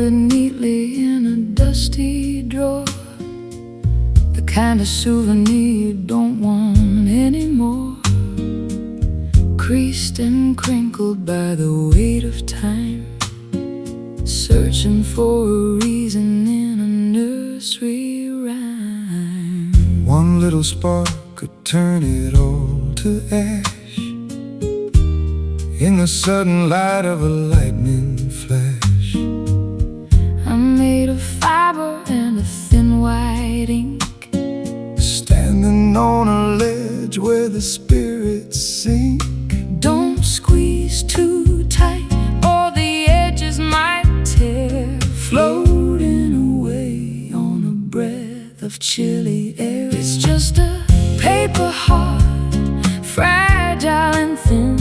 folded neatly in a dusty drawer, the kind of souvenir you don't want anymore. Creased and crinkled by the weight of time, searching for a reason in a nursery rhyme. One little spark could turn it all to ash, in the sudden light of a lightning flash. I'm made of fiber and a thin white ink, standing on a ledge where the spirits sink. Don't squeeze too tight or the edges might tear, floating away on a breath of chilly air. It's just a paper heart, fragile and thin,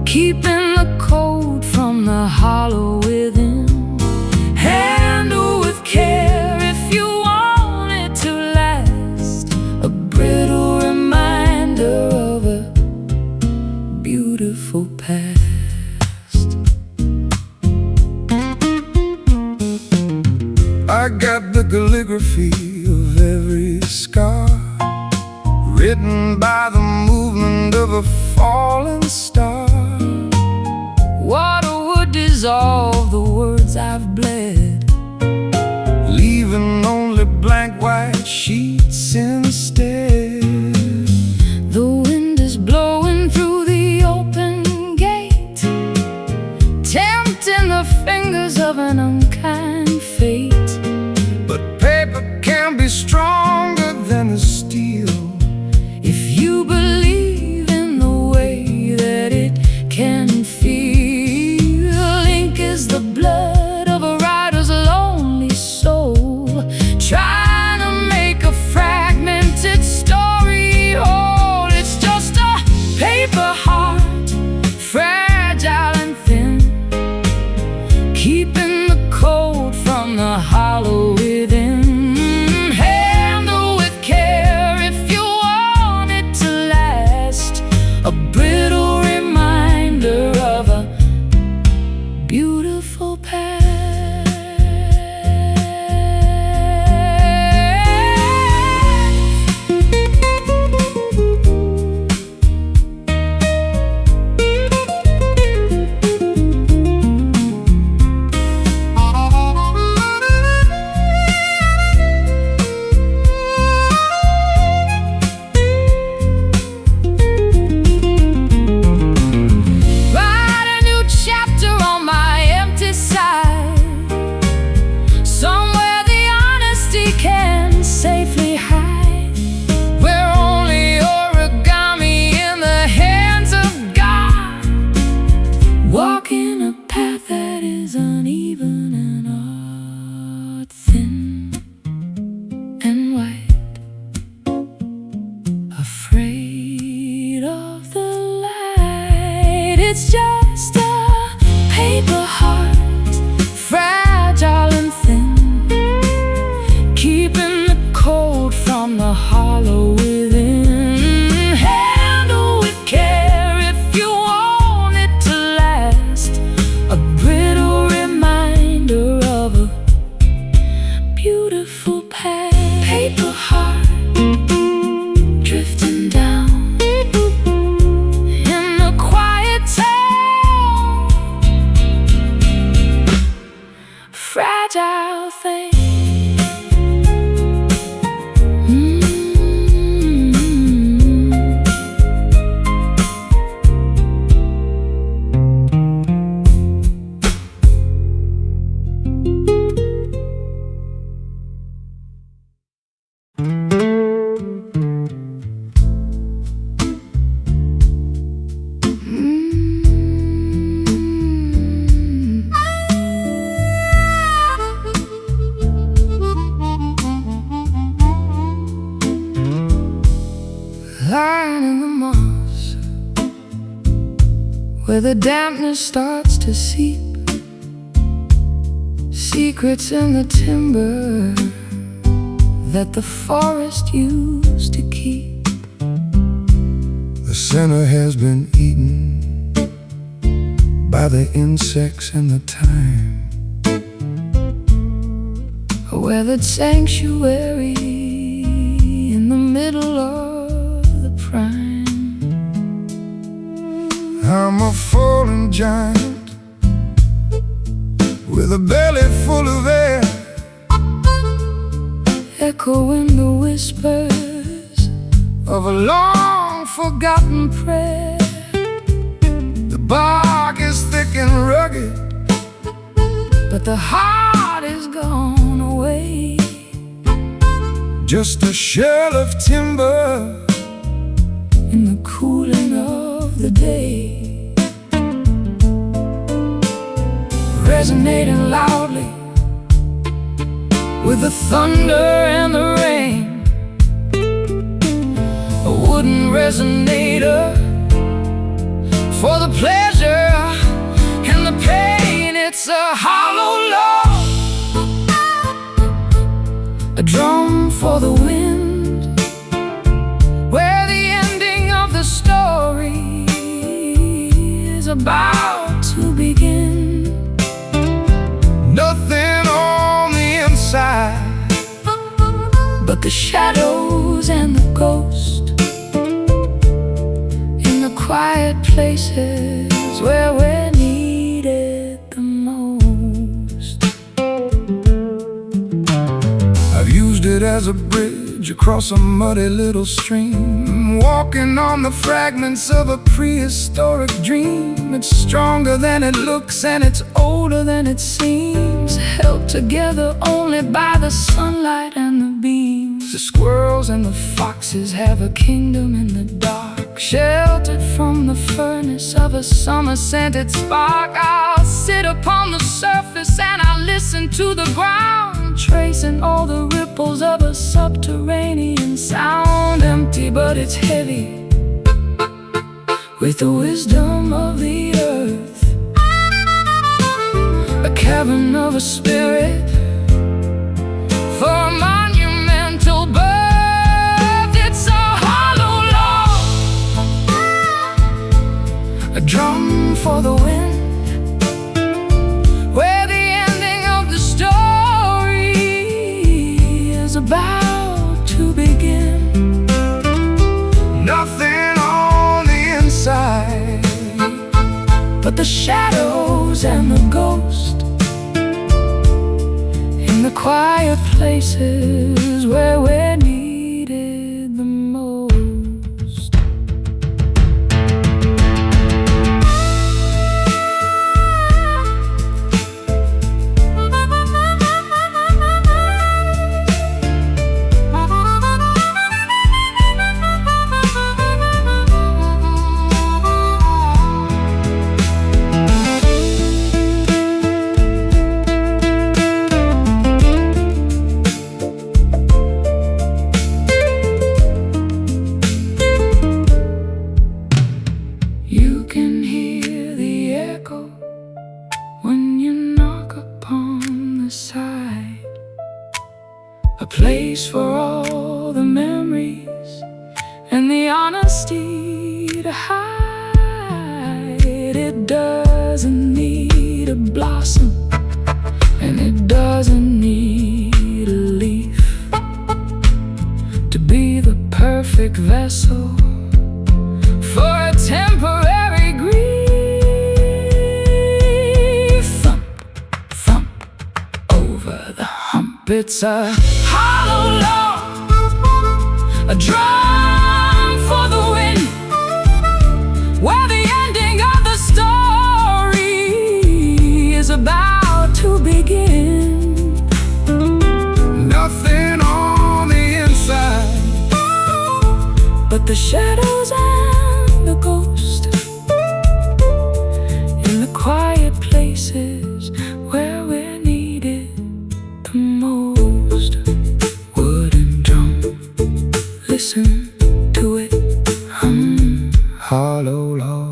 keeping the cold from the hollow within. Handle with care if you want it to last, a brittle reminder of a beautiful past. I got the calligraphy of every scar, written by the movement of a falling star. Water would dissolve the words I've bled, leaving only blank white sheets instead. The wind is blowing through the open gate, tempting the fingers of an unkind fate. But paper can be stronger than the steel, if you believe in the way that it can feel. Ink is the blood of a writer's lonely soul, trying to make a fragmented story whole. It's just a paper heart, fragile and thin, keeping the cold from the hollow within. Handle with care if you want it to last, a brittle reminder of a beautiful past. Safely hide, we're only origami in the hands of God, walking a path that is uneven and art thin and white, afraid of the light. It's just a paper heart, fragile and thin, keeping cold from the hollow within. Handle with care if you want it to last, a brittle reminder of a beautiful past. Paper heart, drifting down in a quiet town, fragile thing. Lying in the moss, where the dampness starts to seep, secrets in the timber that the forest used to keep. The center has been eaten by the insects and the time. weathered sanctuary in the middle of the prime. I'm a fallen giant with a belly full of air, echoing the whispers of a long forgotten prayer. The bark is thick and rugged, but the heart is gone away. just a shell of timber in the cooling of the day, resonating loudly with the thunder and the rain. A wooden resonator for the pleasure and the pain. It's a hollow love, a drum for the wind, where the ending of the story is about to begin. Nothing on the inside but the shadows and the ghost in the quiet places where we're needed the most. I've used it as a bridge across a muddy little stream, walking on the fragments of a prehistoric dream. It's stronger than it looks and it's older than it seems, held together only by the sunlight and the beams. The squirrels and the foxes have a kingdom in the dark, sheltered from the furnace of a summer-scented spark. I'll sit upon the surface and I'll listen to the ground, tracing all the ripples of a subterranean sound. Empty, but it's heavy with the wisdom of the earth, a cavern of a spirit for a monumental birth. It's a hollow love, a drum for the wind, where the ending of the story is about to begin. nothing on the inside but the shadows and the ghost in the quiet places where we're needed the most. You can hear the echo when you knock upon the side, a place for all the memories and the honesty to hide. It doesn't need a blossom and it doesn't need a leaf to be the perfect vessel for a temporary grief. Thump, thump over the hump. It's a hollow love, a drum for the wind, where the ending of the story is about to begin. nothing on the inside but the shadows and the ghost in the quiet places where we're needed the most. Wooden drum, listen to it hum. hollow love.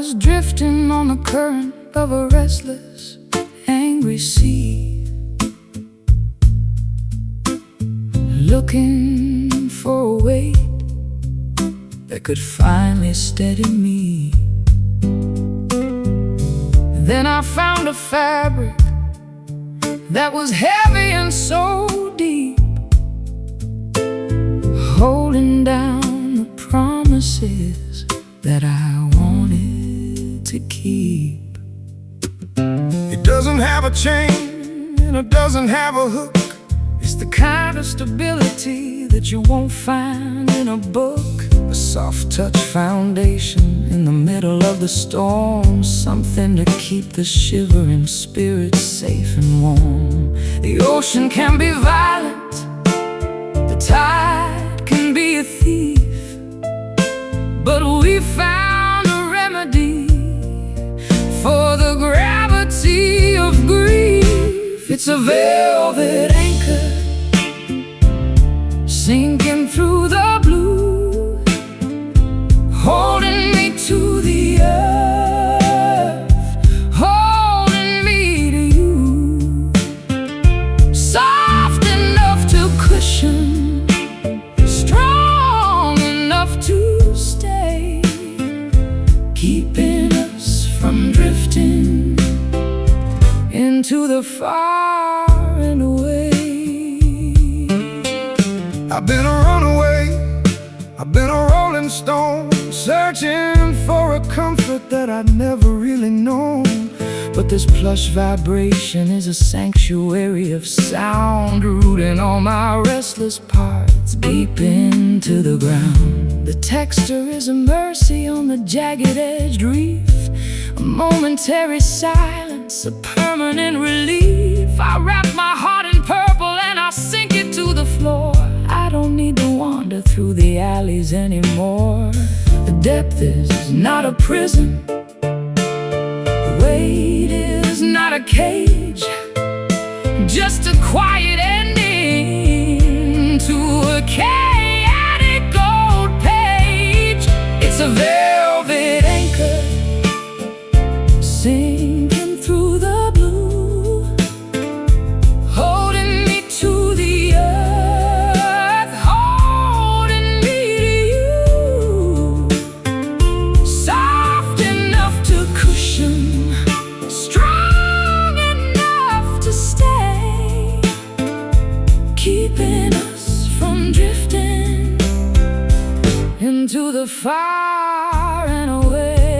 was drifting on the current of a restless, angry sea, looking for a weight that could finally steady me. Then I found a fabric that was heavy and so deep, holding down the promises that I wanted to keep. It doesn't have a chain and it doesn't have a hook. It's the kind of stability that you won't find in a book. A soft touch foundation in the middle of the storm, something to keep the shivering spirit safe and warm. The ocean can be violent, the tide can be a thief, but we found a remedy for the gravity of grief. It's a velvet anchor sinking through the blue, holding me to the earth, holding me to you. Soft enough to cushion, strong enough to stay, keeping us from drifting into the far and away. I've been a runaway, I've been a rolling stone, searching for a comfort that I'd never really known. But this plush vibration is a sanctuary of sound, rooting all my restless parts deep into the ground. The texture is a mercy on the jagged-edged reef, a momentary silence, a permanent relief. I wrap my heart in purple and I sink it to the floor. I don't need to wander through the alleys anymore. The depth is not a prison, the weight is not a cage, just a quiet ending to a chaotic gold page. It's a velvet anchor sinking through the blue, holding me to the earth, holding me to you. Soft enough to cushion, strong enough to stay, keeping us from drifting into the far and away.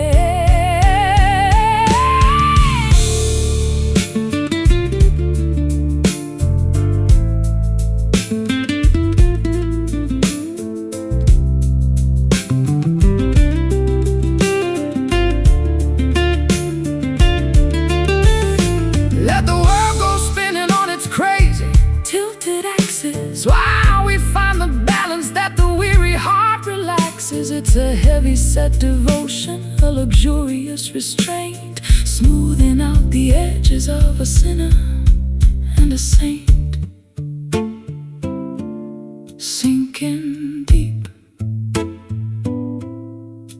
Let the world go spinning on its crazy, tilted axis, while we find the balance that the weary heart relaxes. It's a heavy-set devotion, a luxurious restraint, smoothing out the edges of a sinner and a saint. Sinking deep,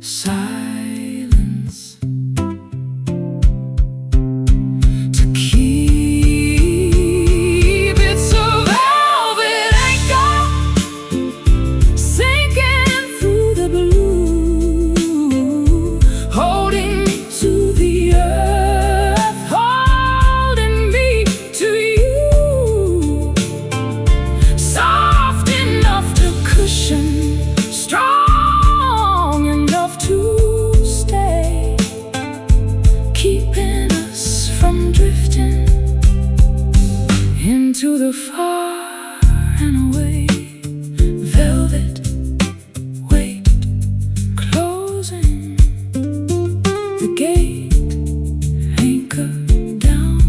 silence to keep. It's a velvet anchor sinking through the blue, holding me to the earth, holding me to you. Soft enough to cushion, strong enough to stay, keeping us from drifting into the far and away. Velvet weight closing the gate, anchor down.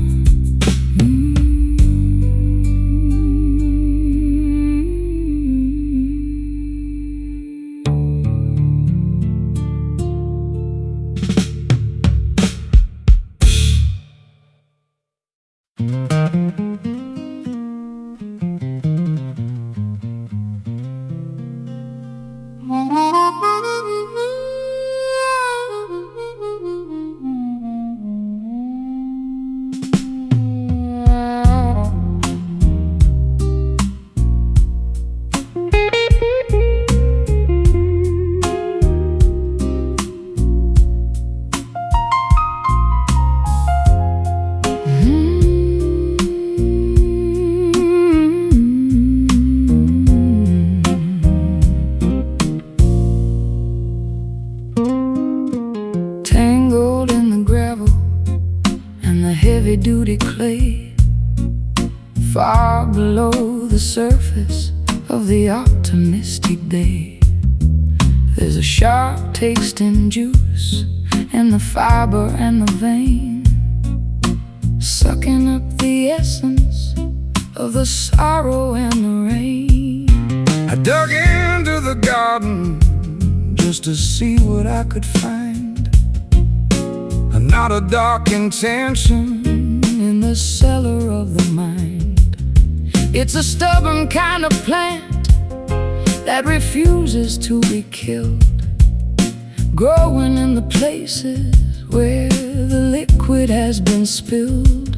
below the surface of the optimistic day. There's a sharp taste in juice and the fiber and the vein, sucking up the essence of the sorrow and the rain. I dug into the garden just to see what I could find, and not a dark intention In the cellar of the mind, it's a stubborn kind of plant that refuses to be killed, growing in the places where the liquid has been spilled.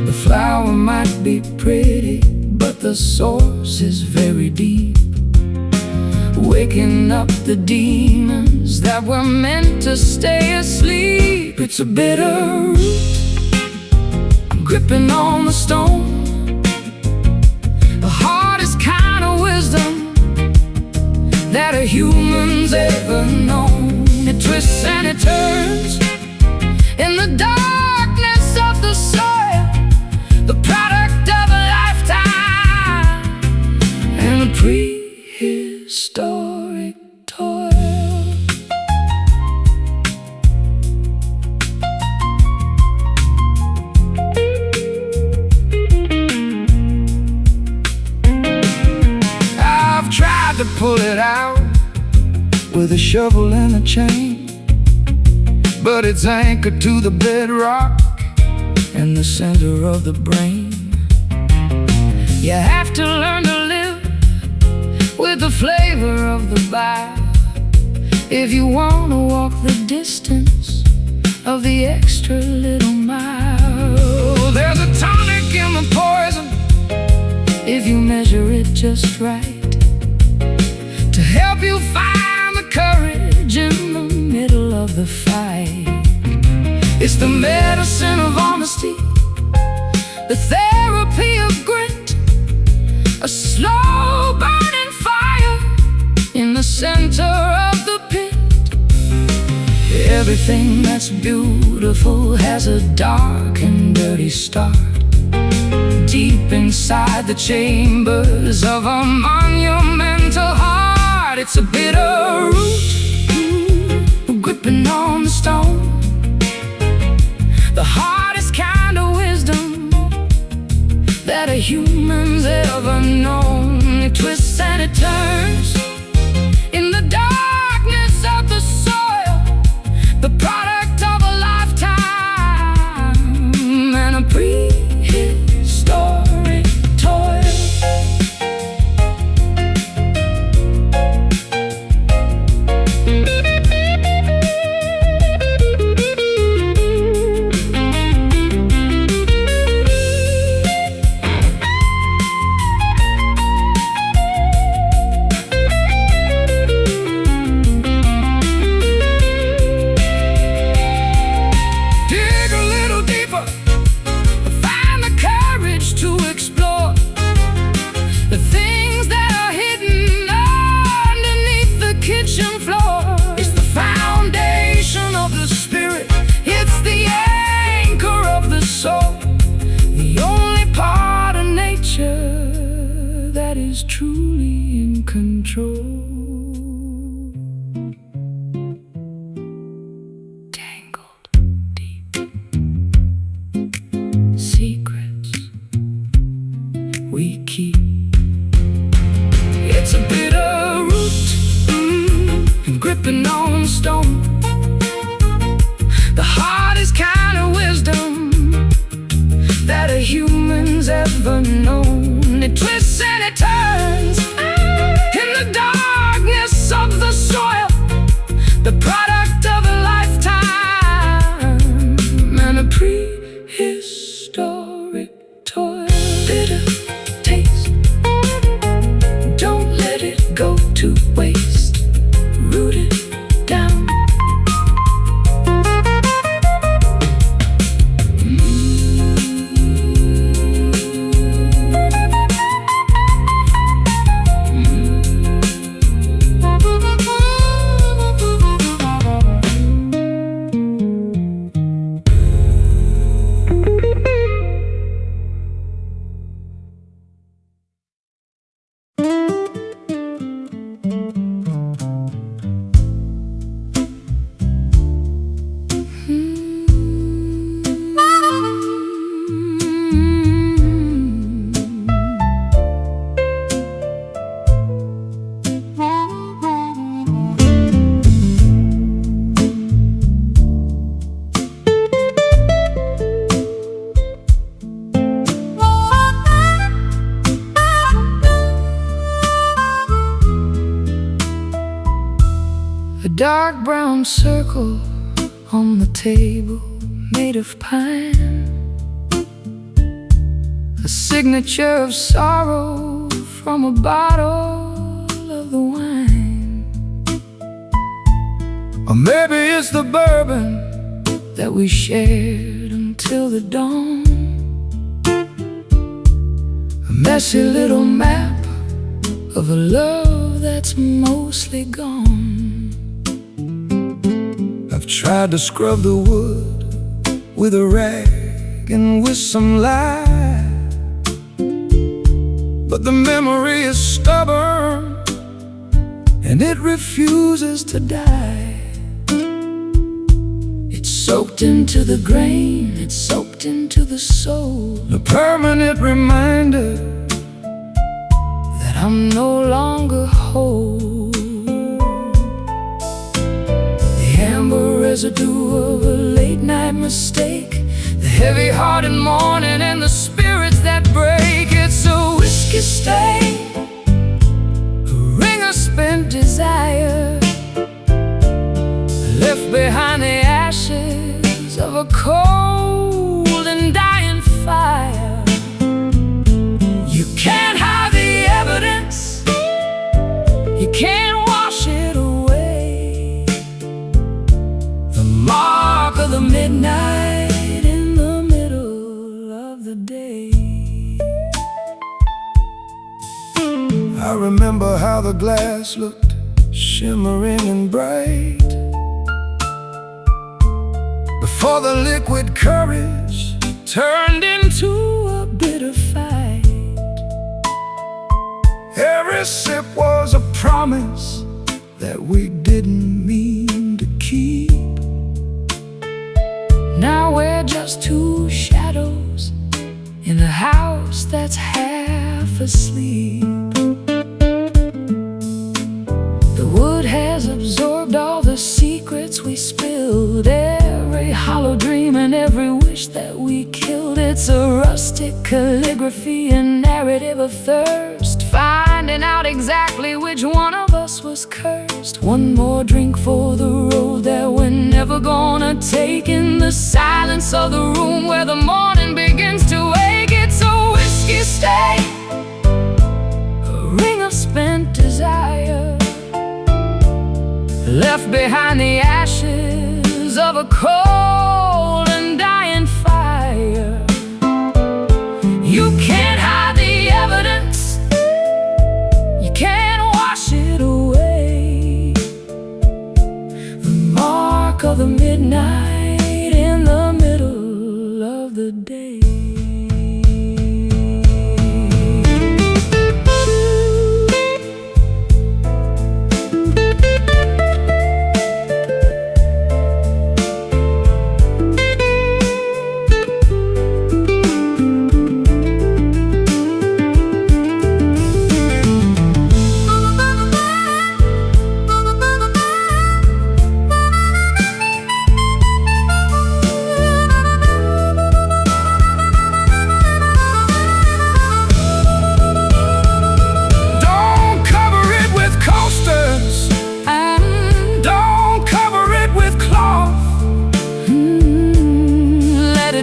The flower might be pretty, but the source is very deep, waking up the demons that were meant to stay asleep. It's a bitter root gripping on the stone, the hardest kind of wisdom that a human's ever known. It twists and it turns in the darkness of the soil, the product of a lifetime and a prehistoric toil. I've tried to pull it out with a shovel and a chain, but it's anchored to the bedrock In the center of the brain. You have to learn to live with the flavor of the bite if you want to walk the distance of the extra little mile. There's a tonic in the poison If you measure it just right, to help you find the courage in the middle of the fight. It's the medicine of honesty, The therapy of grit, a slow burning fire in the center of the pit. Everything that's beautiful has a dark and dirty start, deep inside the chambers of a monumental heart. It's a bitter root gripping on the stone, the hardest kind of wisdom that a human's ever known. It twists and it turns in the darkness of the soil, the product of a lifetime and a prehistoric toil. That is truly in control. Tangled deep secrets we keep. It's a bitter root gripping on stone, the hardest kind of wisdom that a human's ever known. It twists and it turns in the darkness of the soil, the product of a lifetime and a prehistoric toil. Bitter taste, don't let it go to waste. Root it down. dark brown circle on the table made of pine, a signature of sorrow from a bottle of the wine. Or maybe it's the bourbon that we shared until the dawn, a messy little map of a love that's mostly gone. I've tried to scrub the wood with a rag and with some lye, but the memory is stubborn and it refuses to die. It's soaked into the grain, it's soaked into the soul, a permanent reminder that I'm no longer whole. The amber residue of a late night mistake, the heavy-hearted morning and the spirits that break. It's a whiskey stain, a ring of spent desire, left behind the ashes of a cold and dying fire. You can't hide the evidence, you can't wash it away. The mark of the midnight in the middle of the day. I remember how the glass looked shimmering and bright before the liquid courage turned into a bitter fight. Every sip was a promise that we didn't mean to keep. Now we're just two shadows in a house that's half asleep. The wood has absorbed all the secrets we spilled, every hollow dream and every wish that we killed. It's a rustic calligraphy, a narrative of thirst, finding out exactly which one of us was cursed. One more drink for the road that we're never gonna take, in the silence of the room where the morning begins to wake. It's a whiskey stain, a ring of spent desire, left behind the ashes of a cold and dying fire. You can't hide the evidence, you can't wash it away. The mark of the midnight in the middle of the day.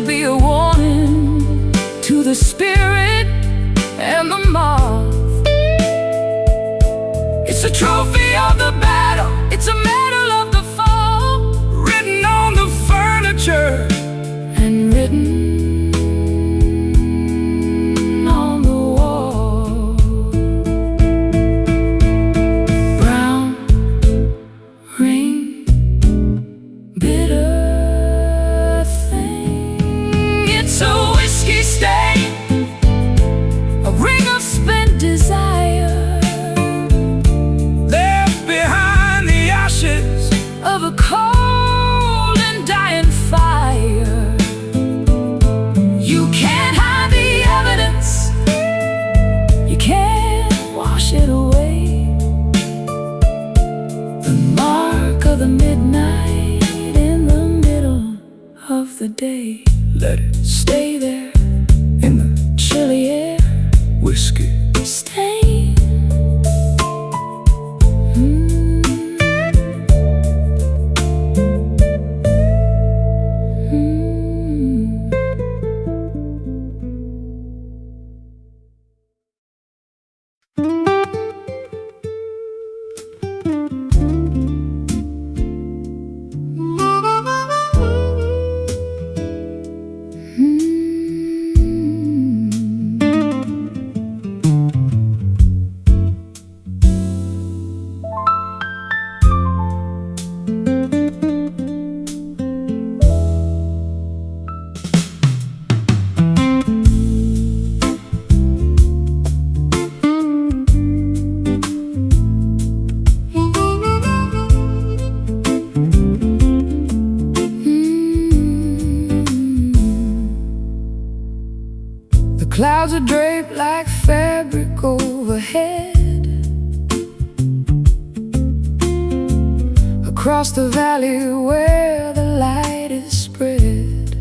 Be a warning to the spirit and the moth. It's a trophy of the battle, it's a medal of the fall, written on the furniture and written on the wall. Brown rain, bitter, it's a whiskey stain, a ring of spent desire, left behind the ashes of a cold and dying fire. You can't hide the evidence, you can't wash it away. The mark of the midnight in the middle of the day. Let it stay there in the chilly air. Whiskey stain. across the valley where the light is spread.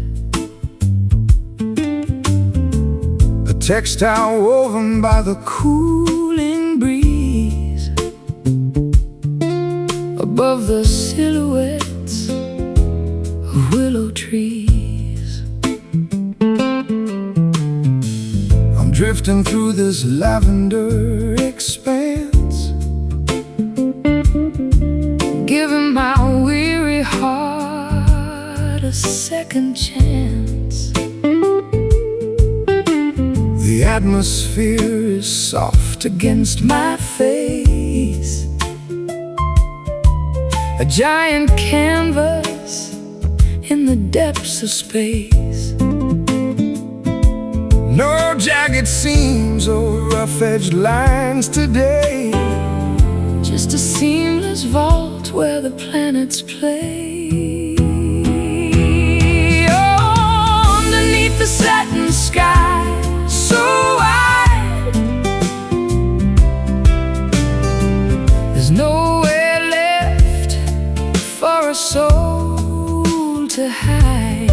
A textile woven by the Cooling breeze above the silhouettes of willow trees. I'm drifting through this lavender expanse, giving my weary heart a second chance. The atmosphere is soft against my face, a giant canvas in the depths of space. no jagged seams or rough-edged lines today. Just a seamless vault where the planets play. Oh, underneath the satin sky so wide, there's nowhere left for a soul to hide.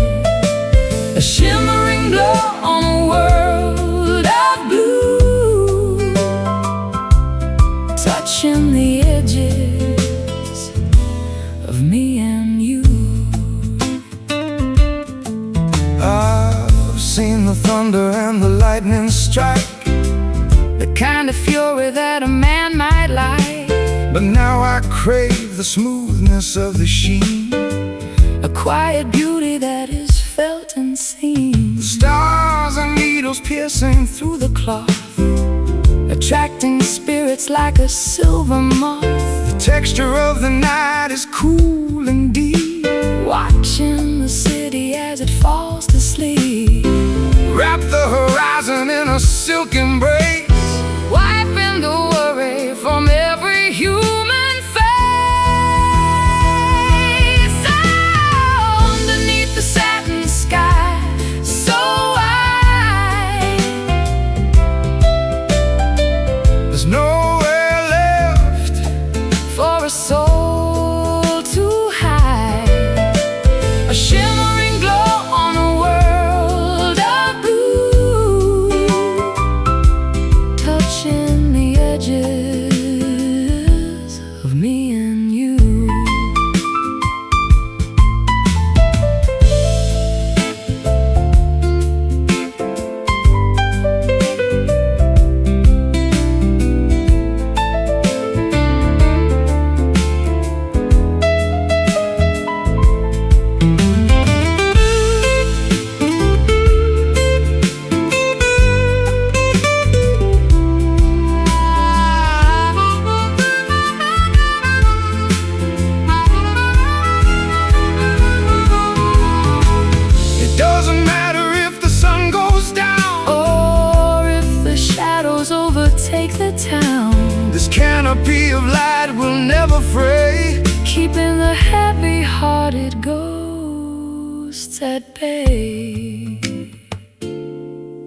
A shimmering glow on a world of blue, touching the edges of me and you. I've seen the thunder and the lightning strike, The kind of fury that a man might like. but now I crave the smoothness of the sheen, A quiet beauty that is felt and seen. stars and needles piercing through Through the cloth, attracting spirits like a silver moth. the texture of the night is cool and deep. Watching the city as it falls to sleep. Wrap the horizon in a silk embrace, Wiping the worry from every human face. Oh, underneath the satin sky so wide, there's nowhere left. for a soul to hide. A shimmering glow on a world of blue, touching the edges of me and you. It doesn't matter if the sun goes down, Or if the shadows overtake the town, this canopy of light will never fray. keeping the heavy-hearted ghosts at bay.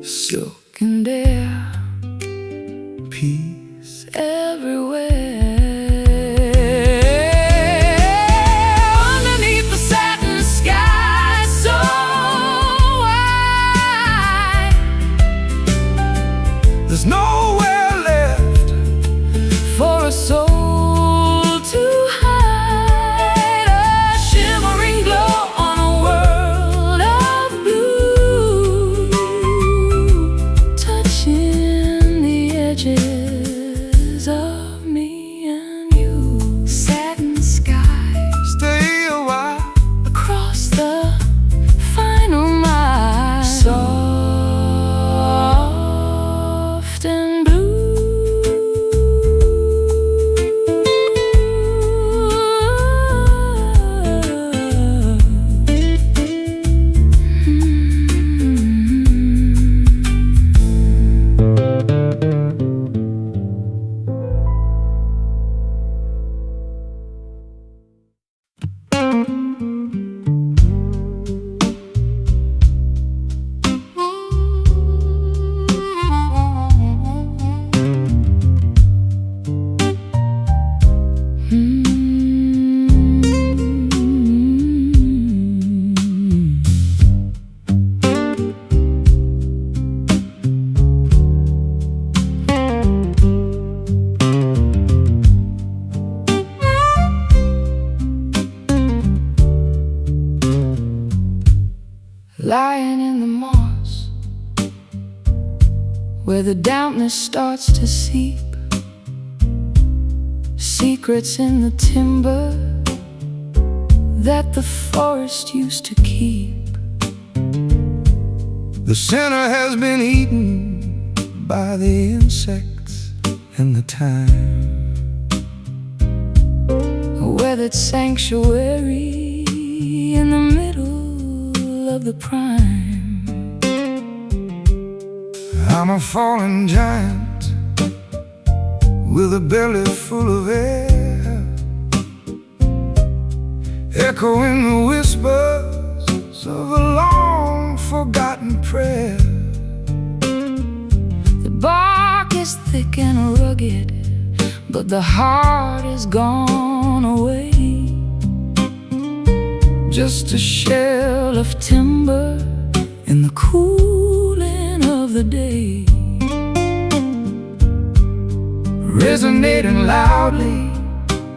Silk And air, peace. everywhere. Underneath the satin sky so wide, There's nowhere left. for a soul to hide. A shimmering glow on a world of blue, touching the edges of me and you. Satin sky Stay a while. across the final mile, soft and blue. where the dampness starts to seep, secrets in the timber that the forest used to keep. The sinner has been eaten by the insects and the time, a weathered sanctuary in the middle of the prime. I'm a fallen giant with a belly full of air, echoing the whispers of a long-forgotten prayer. The bark is thick and rugged, but the heart is gone away. Just a shell of timber in the cooling of the day, resonating loudly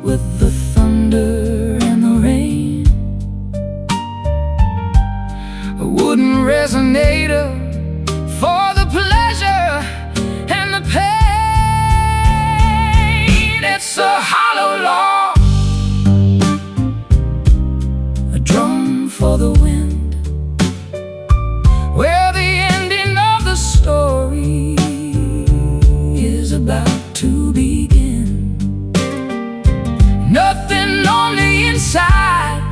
with the thunder and the rain. A wooden resonator for the pleasure and the pain. It's a hollow log, a drum for the wind, where the ending of the story is about to begin. Nothing on the inside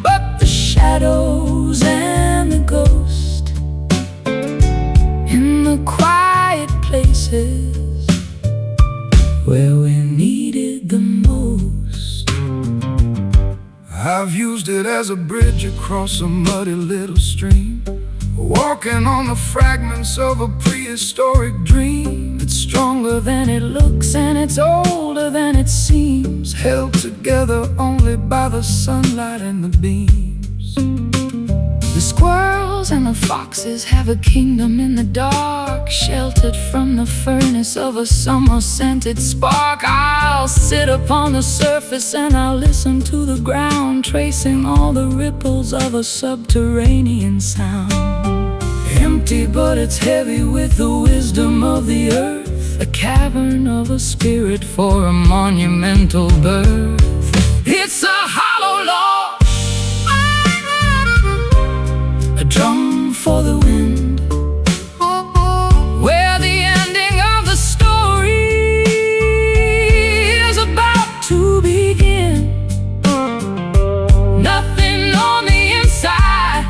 but the shadows and the ghost in the quiet places where we needed the most. I've used it as a bridge across a muddy little stream, walking on the fragments of a prehistoric dream. It's stronger than it looks and it's older than it seems, Held together only by the sunlight and the beams. the squirrels and the foxes have a kingdom in the dark, sheltered from the furnace of a summer-scented spark. I'll sit upon the surface and I'll listen to the ground, tracing all the ripples of a subterranean sound. Empty, but it's heavy with the wisdom of the earth, a cavern of a spirit for a monumental birth. It's a hollow log, a drum for the wind, where the ending of the story is about to begin. Nothing on the inside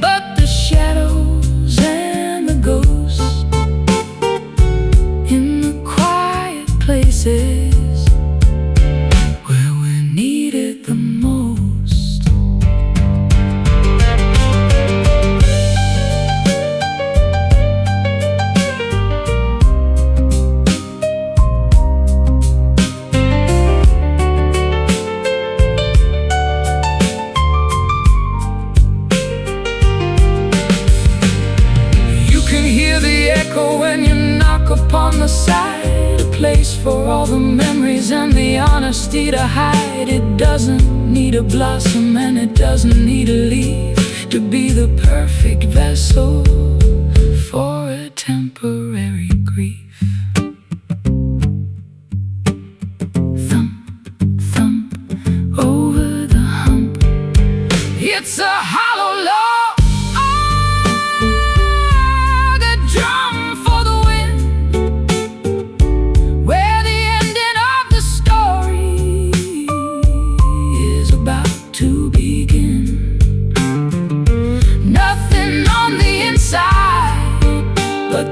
but the shadows and the ghosts in the quiet places where we needed the most. You can hear the echo when you knock upon the side, a place for all the memories and the honesty to hide. It doesn't need a blossom and it doesn't need a leaf to be the perfect vessel for a temporary grief. Thump, thump, over the hump. It's a hollow log, a drum for the wind, where the ending of the story is about to begin. Nothing on the inside but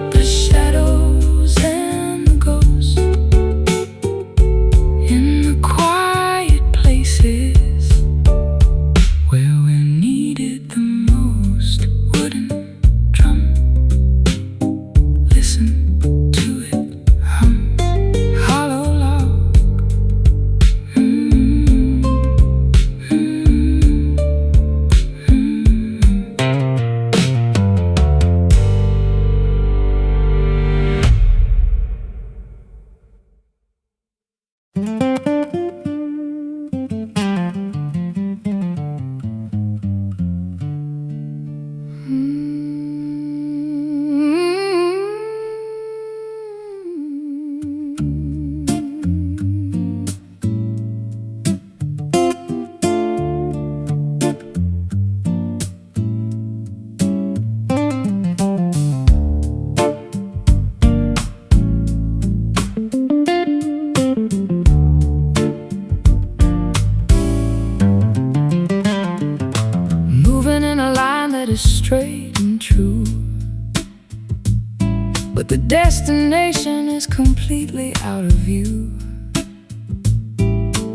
completely out of view,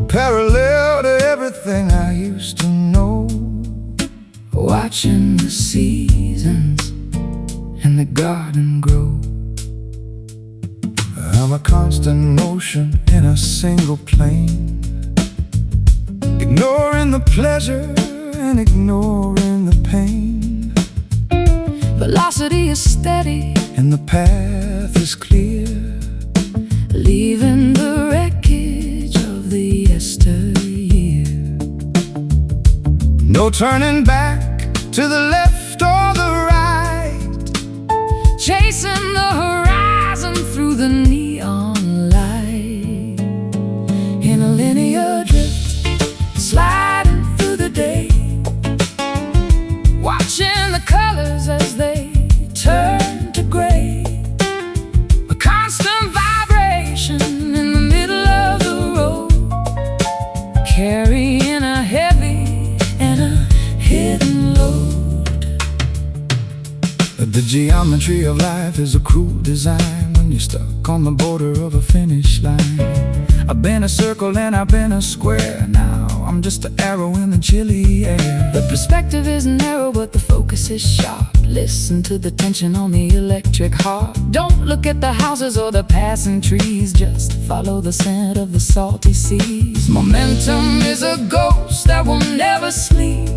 parallel to everything I used to know. watching the seasons and the garden grow. I'm a constant motion in a single plane, ignoring the pleasure and ignoring the pain. Velocity is steady And the path is clear, leaving the wreckage of the yesteryear. no turning back to the left or the right, Chasing the horizon through the neon light. In a linear drift, sliding through the day, watching the colors as they turn to gray. A constant vibration in the middle of the road, carrying a heavy and a hidden load. The geometry of life is a cruel design when you're stuck on the border of a finish line. I've been a circle and I've been a square, now I'm just an arrow in the chilly air. The perspective is narrow, but the focus is sharp. Listen to the tension on the electric harp. Don't look at the houses or the passing trees, just follow the scent of the salty seas. Momentum is a ghost that will never sleep.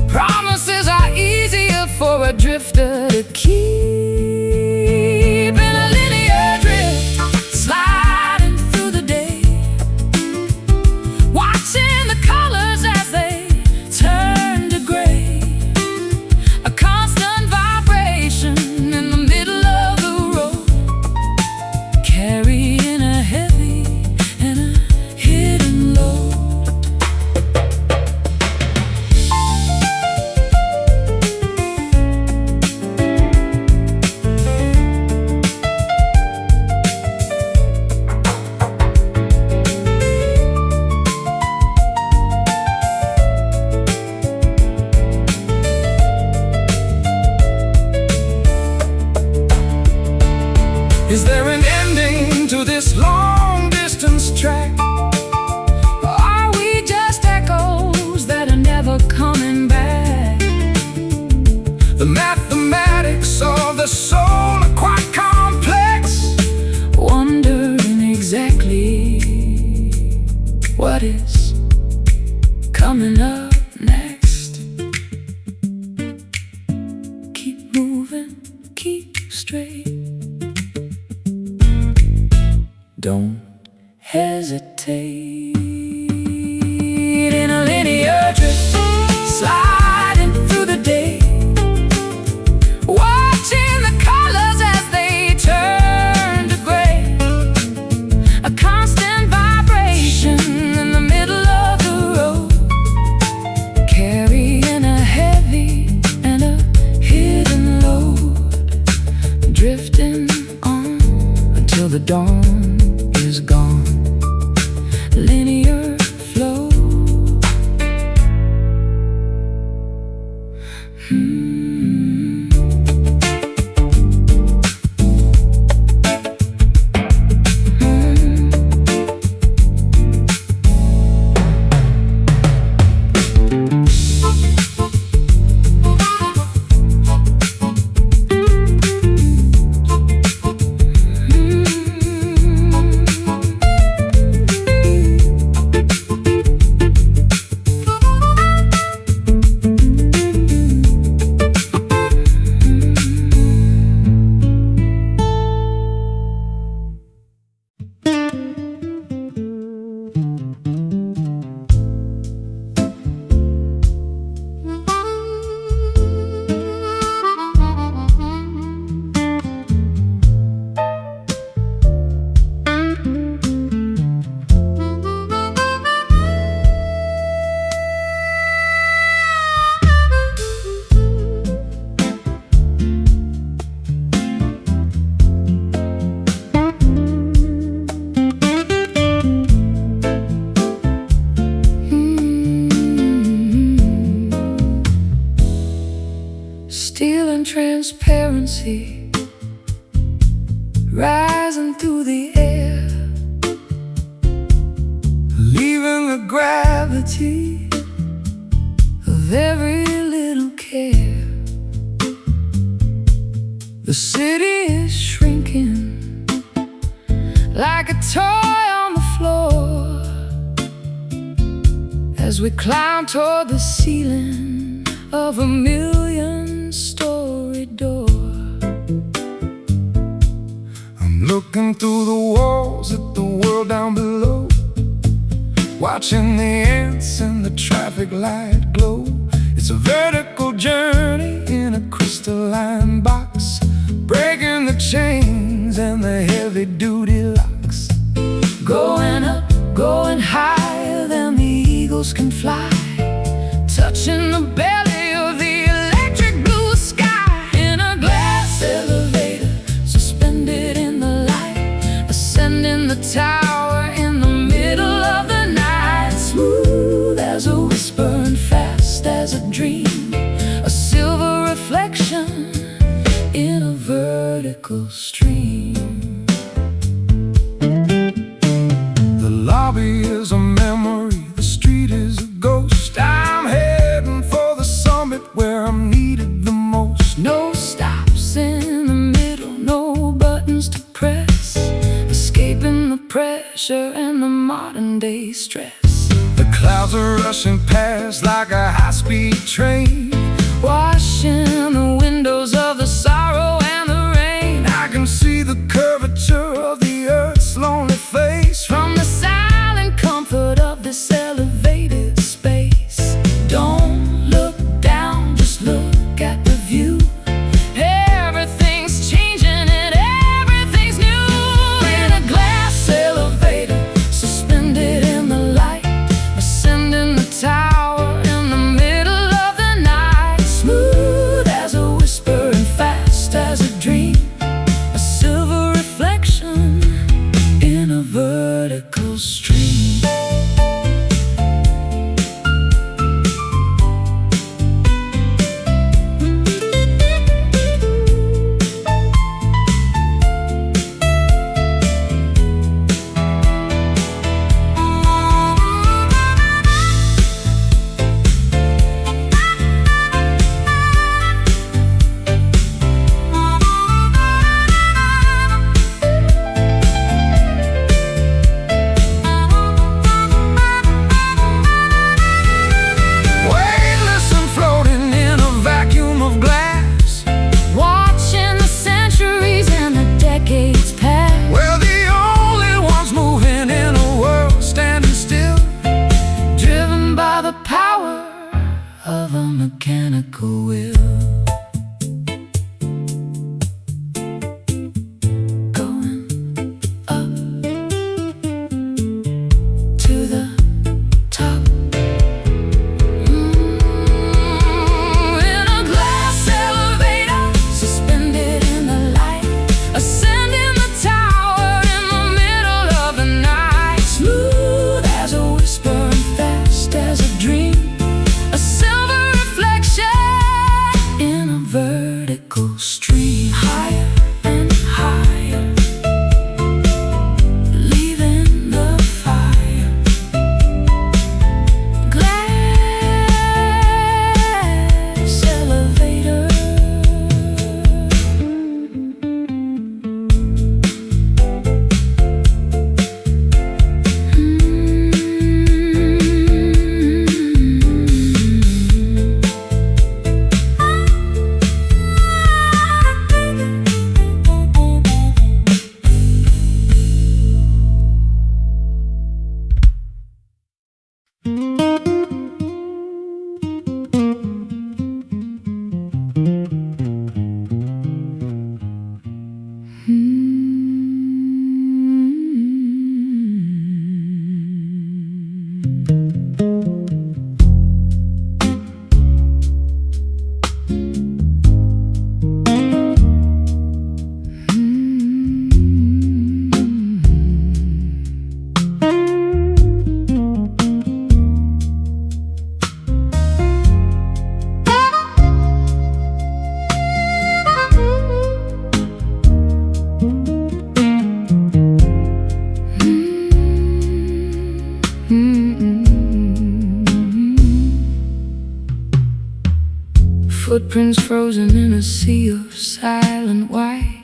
Promises are easier for a drifter to keep. In a linear drift, sliding through the day, watching the colors as they turn to gray. A constant vibration in the middle of the road, carrying a heavy and a hidden load. Is there an ending to this long-distance track? Are we just echoes that are never coming back? The mathematics of the soul are quite complex, Wondering exactly what is coming up next. Keep moving, keep straight. Don't hesitate. In a linear drift, sliding through the day, watching the colors as they turn to gray. A constant vibration in the middle of the road, carrying a heavy and a hidden load. Drifting on until the dawn is gone. Linear flow. passing through the air, leaving the gravity of every little care. The city is shrinking like a toy on the floor as we climb toward the ceiling of a million-story door. I'm looking through the walls at the world down below, watching the ants in the traffic light glow. It's a vertical journey in a crystalline box, breaking the chains and the heavy-duty locks. Going up, going higher than the eagles can fly, touching the belly of the electric blue sky. In a glass elevator, suspended in the light, ascending the tower in the middle of the night. Smooth as a whisper and fast as a dream, a silver reflection in a vertical stream. The lobby is a memory, the street is a ghost. I'm heading for the summit where I'm needed the most. No stops in the middle, no buttons to press, escaping the pressure and the modern day stress. The clouds are rushing past like a high-speed train, washing the windows of the sorrow and the rain. I can see the curvature of the earth's lonely face from the silent comfort of this elevated space. Don't look down, just look at the view. Everything's changing and everything's new. In a glass elevator, suspended in the light, ascending the tower in the middle of the night. Smooth as a footprints frozen in a sea of silent white.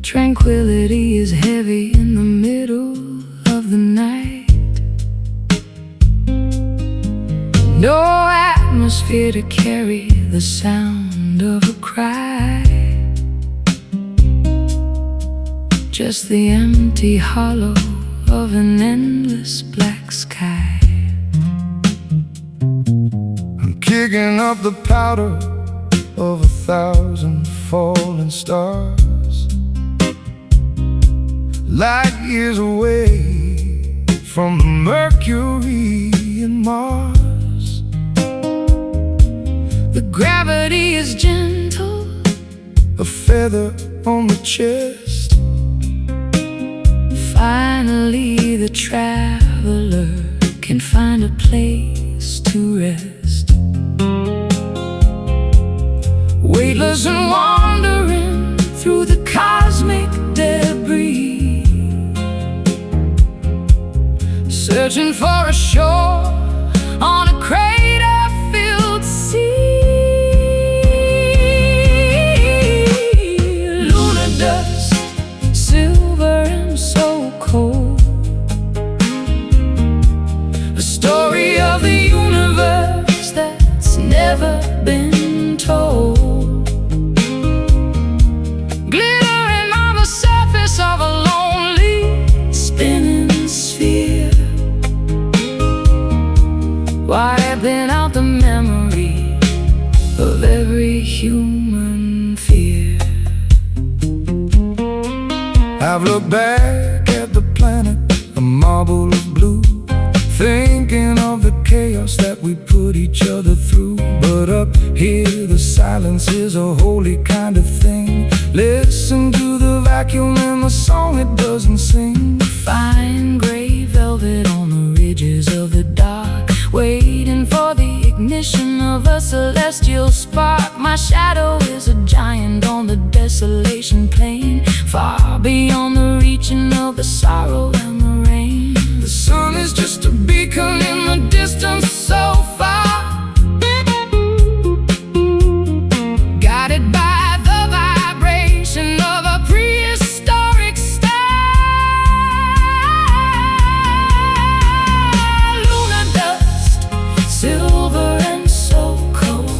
Tranquility is heavy in the middle of the night. No atmosphere to carry the sound of a cry. Just the empty hollow of an endless black sky. I'm kicking up the powder of 1,000 falling stars, light years away from the Mercury and Mars. The gravity is gentle, a feather on the chest. Finally the traveler can find a place to rest. Weightless and wandering through the cosmic debris, searching for a shore on a crater-filled sea. Lunar dust, silver and so cold, a story of the universe that's never been told. Glittering on the surface of a lonely spinning sphere, wiping out the memory of every human fear. I've looked back at the planet, a marble of blue, thinking of the chaos that we put each other through. But up here the silence is a holy kind of thing. Listen to the vacuum and the song it doesn't sing. Fine gray velvet on the ridges of the dark, waiting for the ignition of a celestial spark. My shadow is a giant on the desolation plain, far beyond the reaching of the sorrow and the rain. The sun is just a beacon in the distance so far, guided by the vibration of a prehistoric star. Lunar dust, silver and so cold,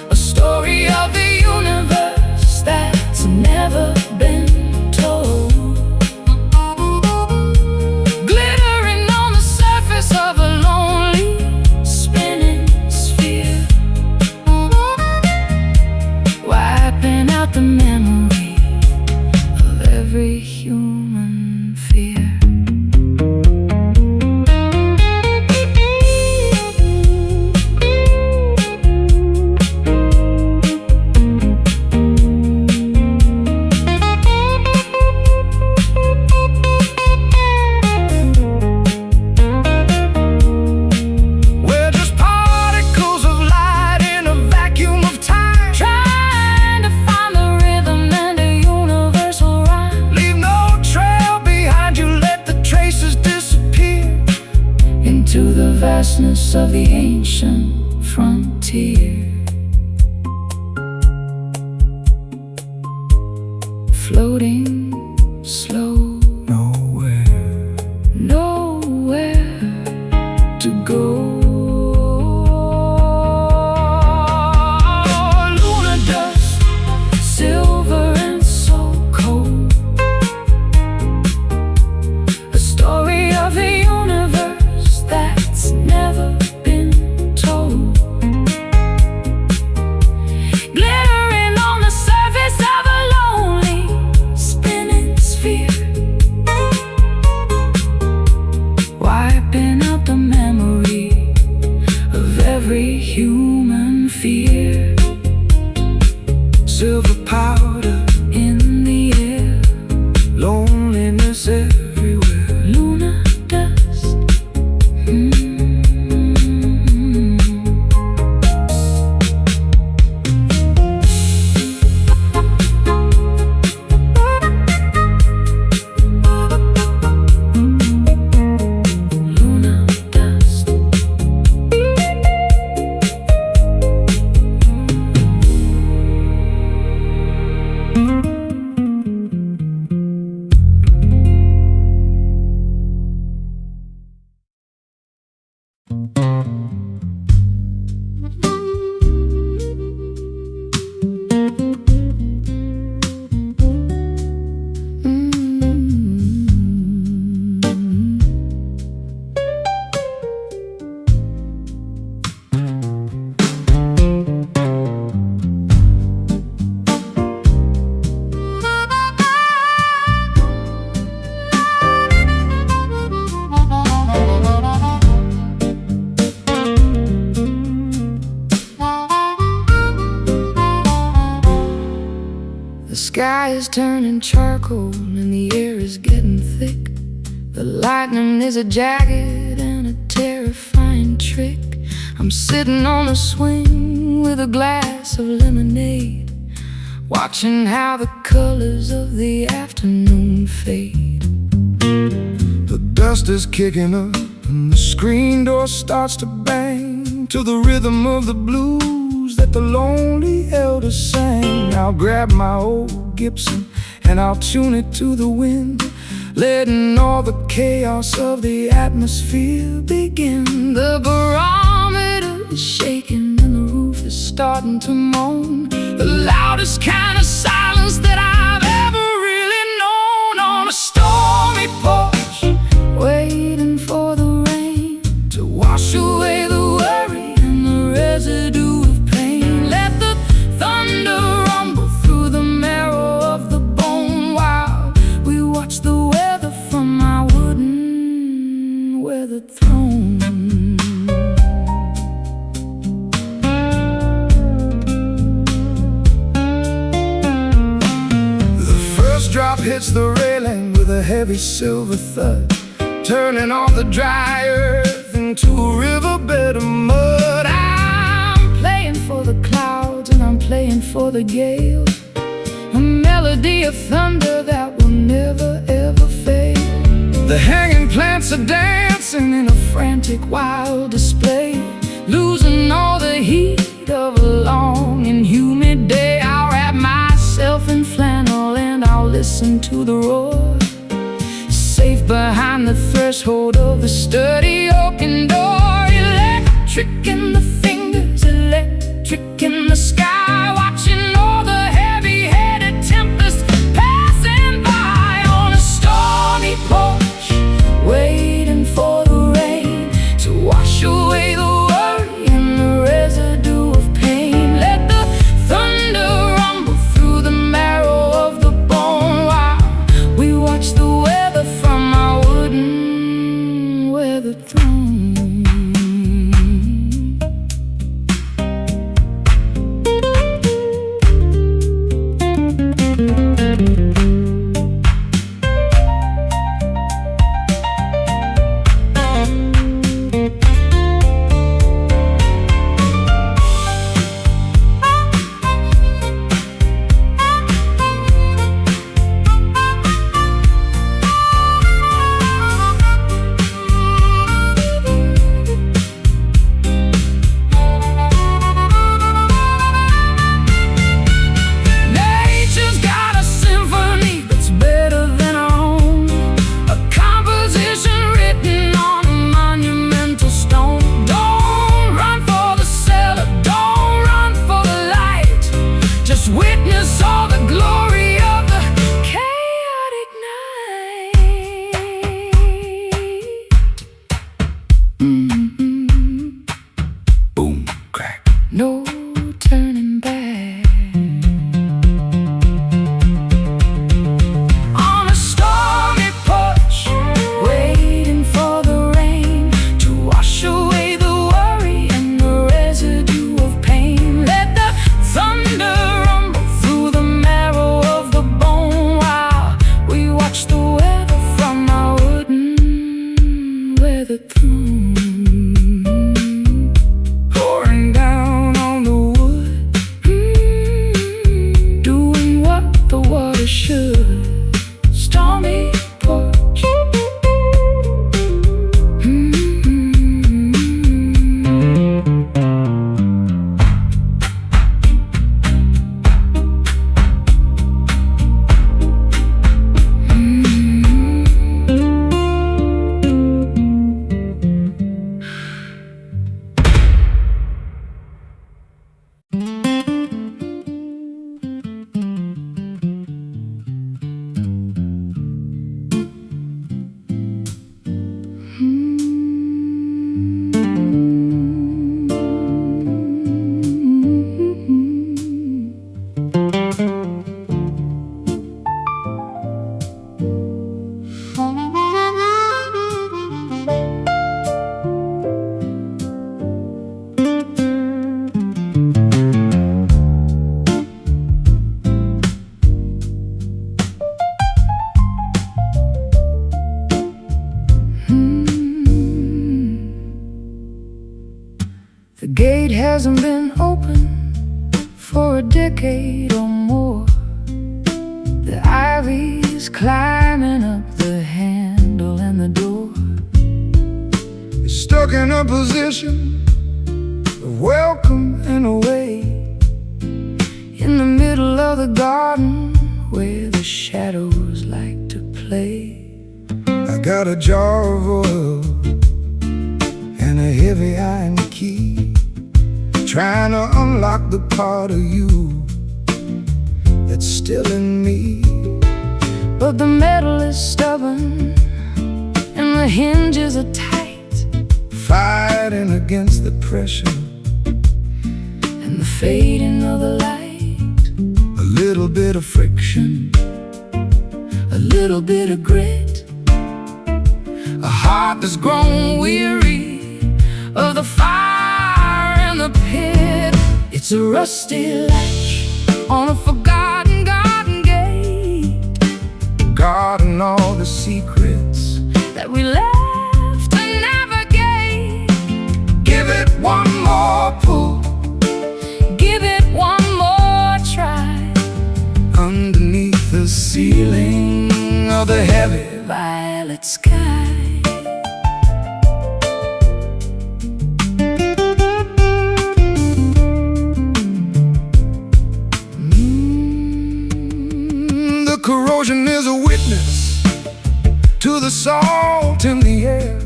a story of the universe that's never been told. Glittering on the surface of a lonely spinning sphere, wiping out the memory of every human fear. we're just particles of light in a vacuum of time. Trying to find the rhythm and a universal rhyme. Leave no trail behind you, let the traces disappear Into the vastness of the ancient frontier, floating slow, nowhere to go. Lunar dust, silver and so cold, a story of the universe that's never been told. Glittering on the surface of a lonely spinning sphere, wiping out the memory of every human fear. Silver powder, In the air, loneliness everywhere. lunar dust. Lunar dust. sky is turning charcoal and the air is getting thick. The lightning is a jagged and a terrifying trick. I'm sitting on a swing with a glass of lemonade, watching how the colors of the afternoon fade. The dust is kicking up and the screen door starts to bang to the rhythm of the blues that the lonely elders sang. I'll grab my old Gibson and I'll tune it to the wind, letting all the chaos of the atmosphere begin. The barometer is shaking and the roof is starting to moan, the loudest kind of silence that I've ever really known. On a stormy porch, waiting for the rain to wash away the worry and the residue of pain. Let the thunder rumble through the marrow of the bone while we watch the weather from my wooden weathered throne. Drop hits the railing with a heavy silver thud, turning all the dry earth into a riverbed of mud. I'm playing for the clouds and I'm playing for the gales, a melody of thunder that will never ever fail. The hanging plants are dancing in a Frantic wild display, losing all the heat of a long and humid day. I'll wrap myself in flannel and I'll listen to the roar, safe behind the threshold of the sturdy oaken door. Electric in the fingers, electric in the sky, watching all the heavy-headed tempests passing by. On a stormy porch, waiting for the rain to wash away the worry and the residue of pain. Let the thunder rumble through the marrow of the bone while we watch the weather from our wooden weathered throne. hasn't been open for a decade or more. The ivy's climbing up the handle and the door. It's stuck in a position of welcome and away, in the middle of the garden where the shadows like to play. I got a jar of oil and a heavy iron key, trying to unlock the part of you that's still in me. But the metal is stubborn and the hinges are tight, fighting against the pressure and the fading of the light. A little bit of friction, a little bit of grit, a heart that's grown weary of the fire and the pit. It's a rusty latch on a forgotten garden gate, guarding all the secrets that we left to navigate. Give it one more pull, give it one more try, underneath the ceiling of the heavy violet sky. The corrosion is a witness to the salt in the air,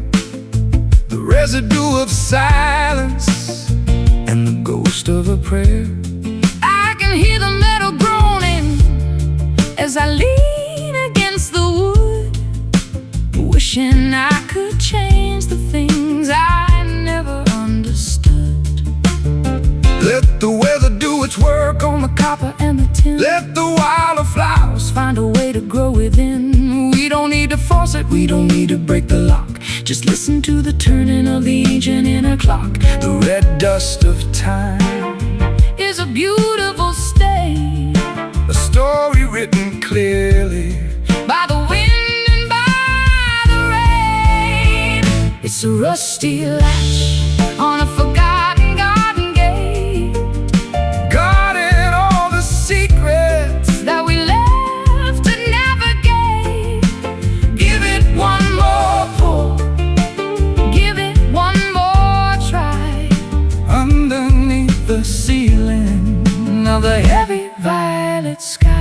the residue of silence and the ghost of a prayer. I can hear the metal groaning as I lean against the wood, wishing I could change the things I never understood. Let the weather do its work on the Copper and the tin, let the wildflowers find a way to grow within. We don't need to force it, we don't need to break the lock. Just listen to the turning of the ancient inner clock. The red dust of time is a beautiful stain, a story written clearly by the wind and by the rain. It's a rusty latch on a forgotten garden gate, guarding all the secrets that we left to navigate. Give it one more pull, give it one more try, underneath the ceiling of the heavy violet sky.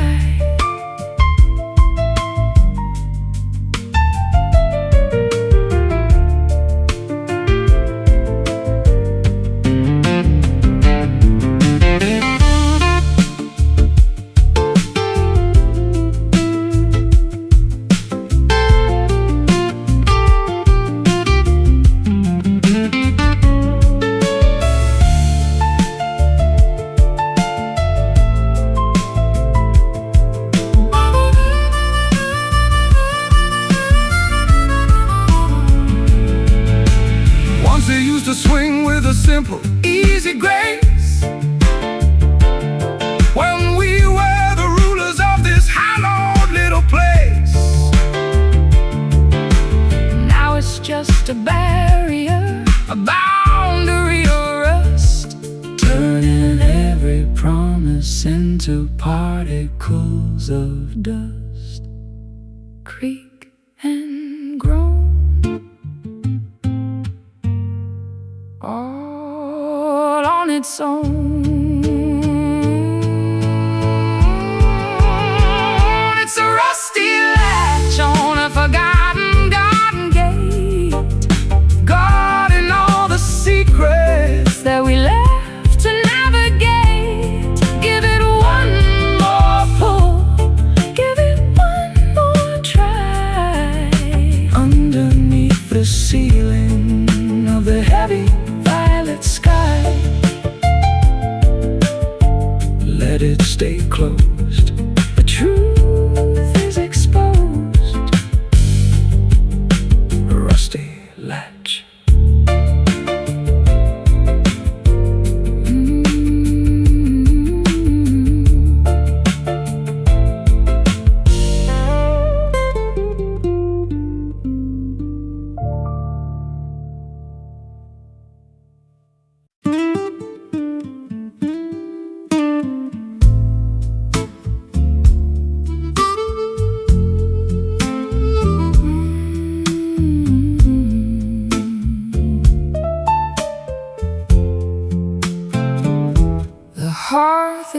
To swing with a simple, easy grace, when we were the rulers of this hallowed little place. Now it's just a barrier, a boundary of rust, turning every promise into particles of dust. Creak and groan, all on its own. It's a rusty latch on a forgotten garden gate, Guarding all the secrets that we left to navigate. Give it one more pull, give it one more try, underneath the ceiling of the heavy violet sky. let it stay closed. The truth is exposed. A rusty latch.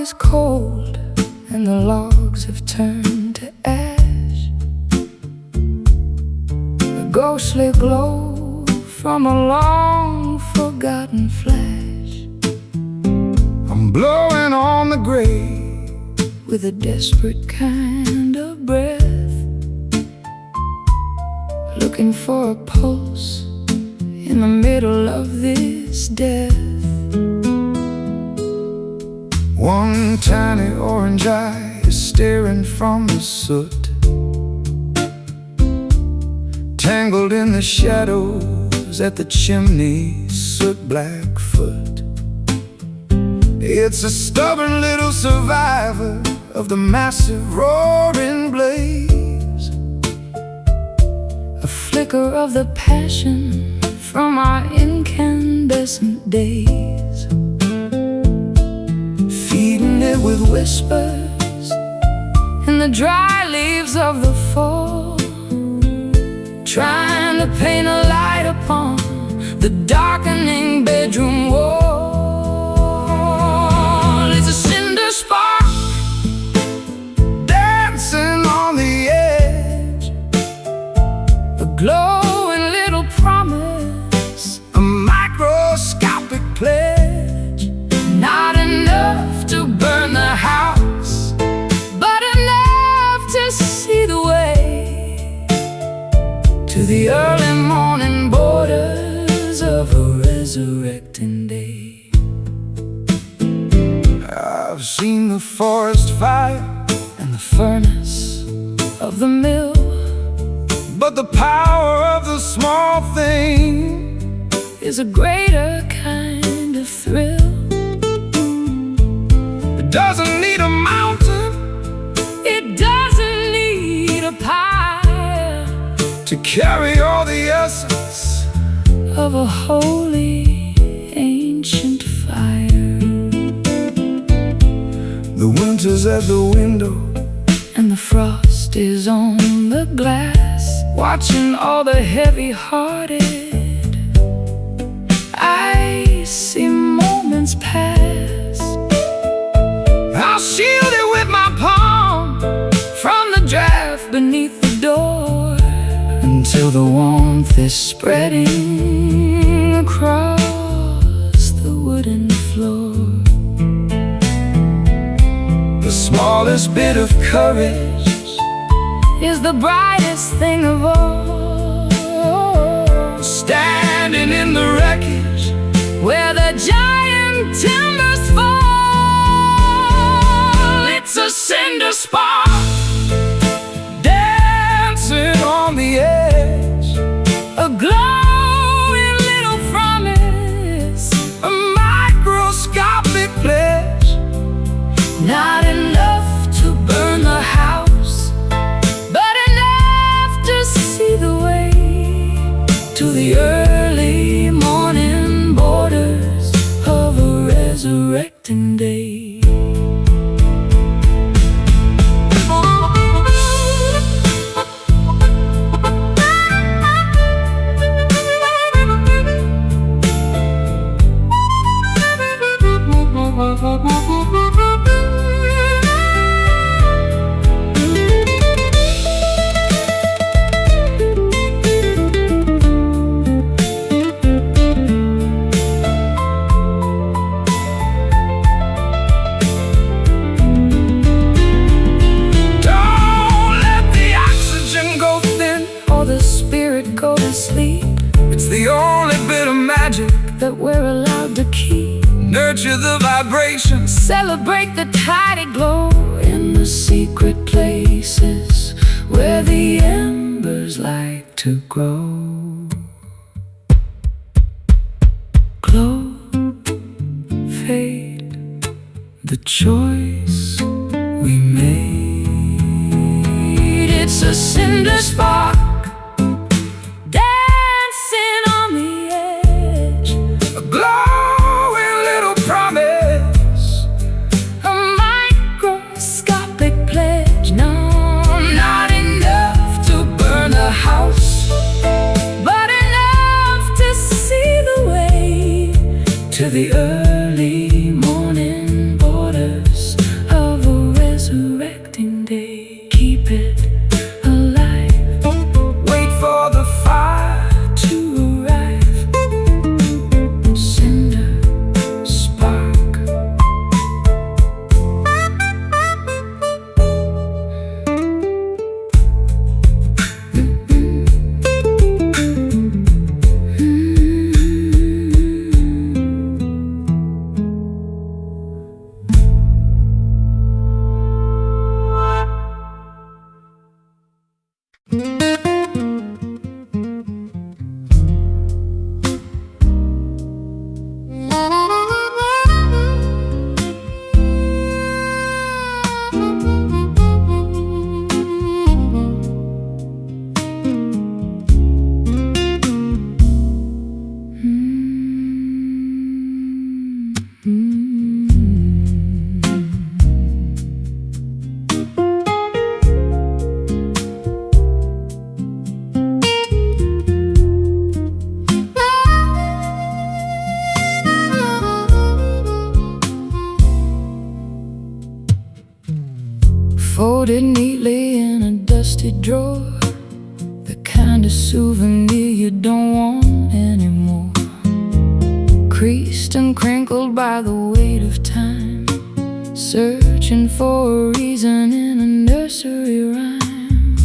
is cold and the logs have turned to ash. A ghostly glow from a long forgotten flash. I'm blowing on the grave with a desperate kind of breath, looking for a pulse in the middle of this death. One tiny orange eye is staring from the soot, tangled in the shadows at the chimney, soot-black foot. It's a stubborn little survivor of the massive roaring blaze, a flicker of the passion from our incandescent days, feeding it with whispers in the dry leaves of the fall, trying to paint a light upon the darkening bedroom wall. It's a cinder spark dancing on the edge, a glowing little promise, a microscopic pledge. not enough to burn the house, but enough to see the way to the early morning borders of a resurrecting day. I've seen the forest fire And the furnace of the mill, but the power of the small thing is a greater kind of thrill. it doesn't need a mountain It doesn't need a pile to carry all the essence of a holy ancient fire. The winter's at the window, And the frost is on the glass, watching all the heavy-hearted I see moments pass. I'll shield it with my palm From the draft beneath the door, until the warmth is spreading across the wooden floor. the smallest bit of courage Is the brightest thing of all, standing in the wreckage where the giant timbers fall. It's a cinder spark dancing on the edge, a glowing little promise, a microscopic pledge. not enough to burn the house, but enough to see the way to the early morning borders of a resurrecting day. Don't let the oxygen go thin, Or the spirit go to sleep it's the only bit of magic. that we're allowed to keep. Nurture the vibrations, Celebrate the tidy glow in the secret places where the embers like to grow. Glow, fade, the choice we made. It's a cinder spark dancing on the edge, a glowing little promise, a microscopic pledge. No, not enough to burn the house, but enough to see the way to the early morning borders folded neatly in a dusty drawer, the kind of souvenir you don't want anymore. Creased and crinkled by the weight of time, searching for a reason in a nursery rhyme.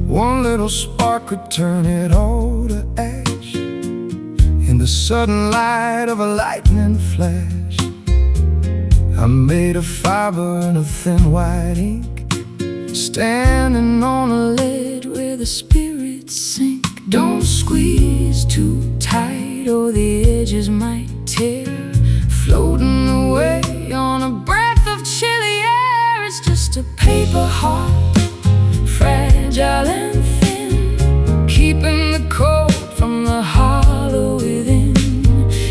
One little spark could turn it all to ash in the sudden light of a lightning flash. I made of fiber and a thin white ink, standing on a ledge where the spirits sink. Don't squeeze too tight or the edges might tear, floating away on a breath of chilly air. It's just a paper heart, fragile and thin, keeping the cold from the hollow within.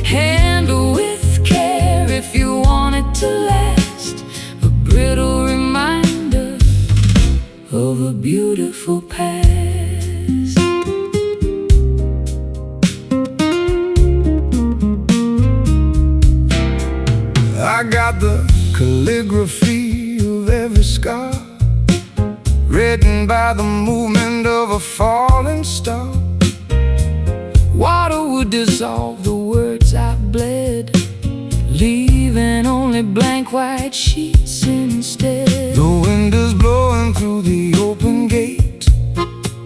Handle with care if you want it to last, a brittle reminder of a beautiful past. I got the calligraphy of every scar, written by the movement of a falling star. Water would dissolve the words I bled, leaving only blank white sheets instead. The wind is blowing through the open gate,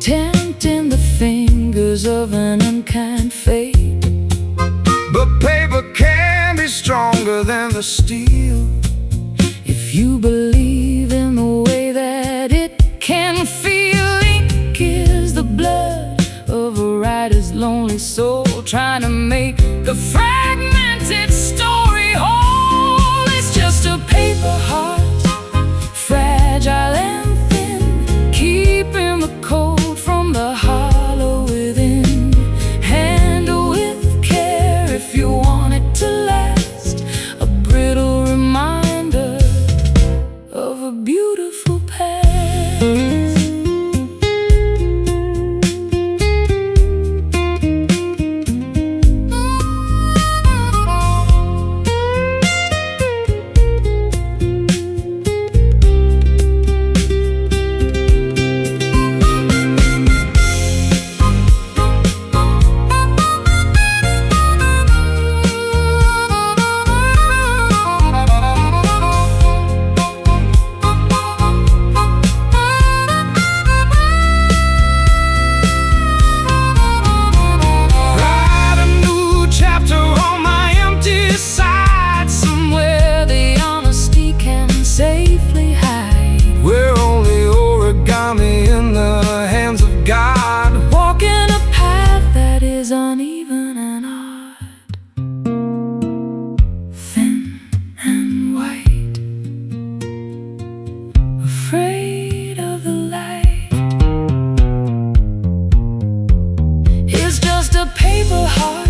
tempting the fingers of an unkind fate. but paper can be stronger than the steel, if you believe in the way that it can feel. Ink is the blood of a writer's lonely soul, trying to make the fragmented story whole. It's just a paper heart, fragile and thin, keeping the cold from the hollow within. Handle with care if you want it to last, a brittle reminder of a beautiful past. Uneven and odd, thin and white, afraid of the light. It's just a paper heart,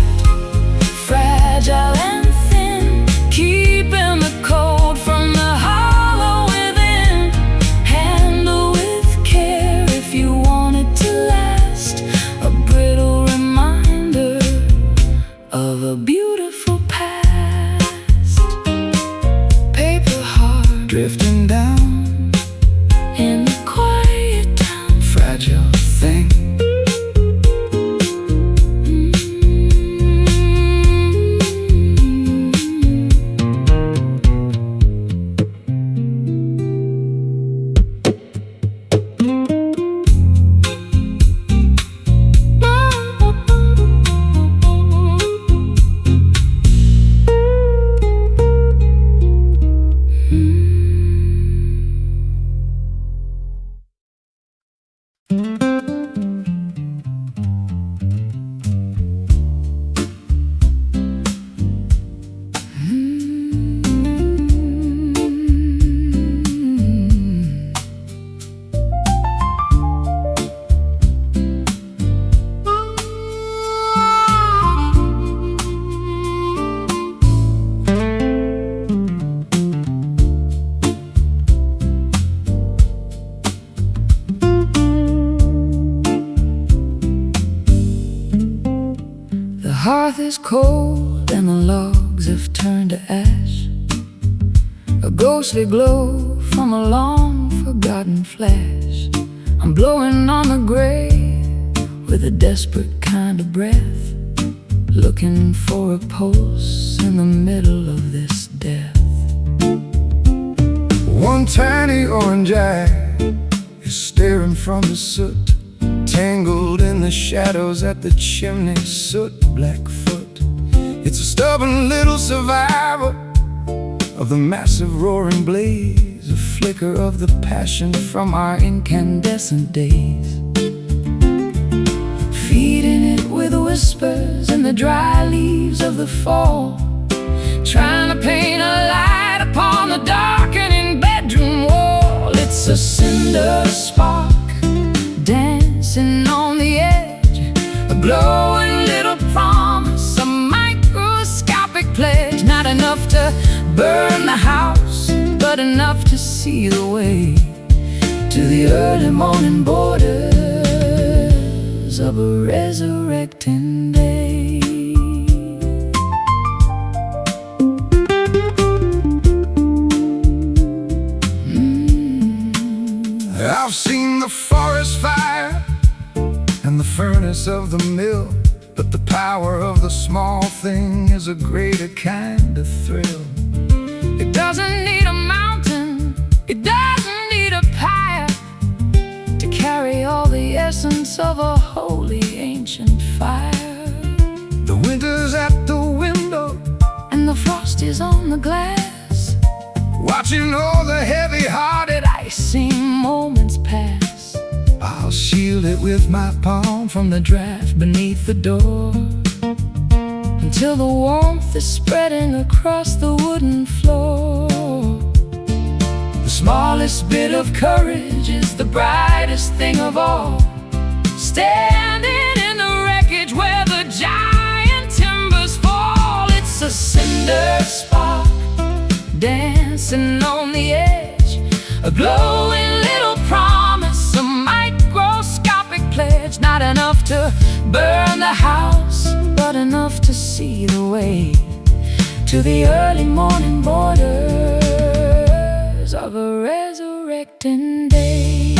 fragile and thin, keeping the cold from the hollow within. Handle with care if you want it to last, a brittle of a beautiful past. paper heart drifting down in the quiet town, fragile thing. hearth is cold and the logs have turned to ash, a ghostly glow from a long forgotten forgotten flash. I'm blowing on the gray with a desperate kind of breath, looking for a pulse in the middle of this death. One tiny orange eye is staring from the soot, tangled in the shadows at the chimney, soot Blackfoot. It's a stubborn little survivor of the massive roaring blaze, a flicker of the passion from our incandescent days. Feeding it with whispers in the dry leaves of the fall, trying to paint a light upon the darkening bedroom wall. It's a cinder spark dancing on the edge, a glowing little promise, a microscopic pledge. Not enough to burn the house, but enough to see the way to the early morning borders of a resurrecting day. I've seen the forest fire and the furnace of the mill, but the power of the small thing is a greater kind of thrill. It doesn't need a mountain, it doesn't need a pyre to carry all the essence of a holy ancient fire. The winter's at the window and the frost is on the glass, watching all the heavy-hearted icy moments pass. I'll shield it with my palm from the draft beneath the door, until the warmth is spreading across the wooden floor. The smallest bit of courage is the brightest thing of all, standing in the wreckage where the giant timbers fall. It's a cinder spark dancing on the edge, a glowing little promise, a microscopic pledge. Not enough to burn the house, but enough to see the way to the early morning borders of a resurrecting day.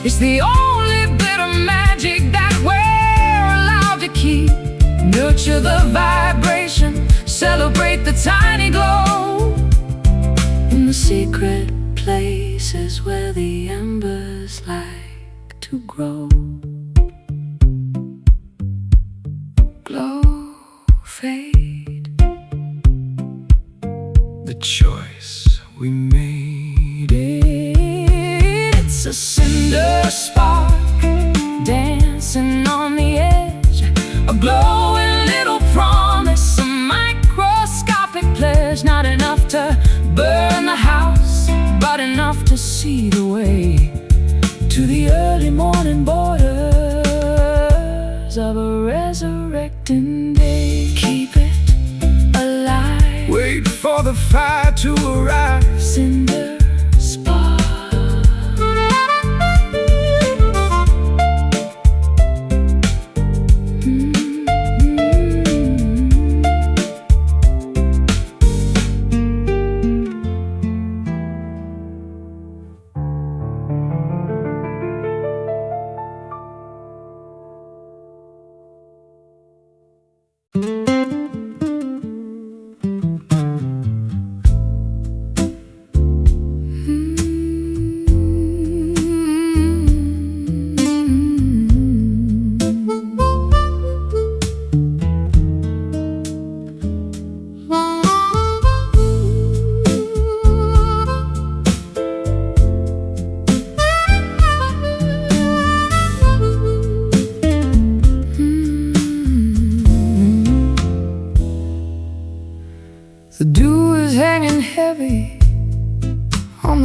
It's the only bit of magic that we're allowed to keep. Nurture the vibration, celebrate the tiny glow in the secret places where the embers like to grow. Glow, fade, the choice we made. It's a cinder spark dancing on the edge, a glowing little promise, a microscopic pledge. Not enough to burn the house, but enough to see the way to the early morning borders of a resurrecting day. Keep it alive, wait for the fire to arrive. Cinder spark.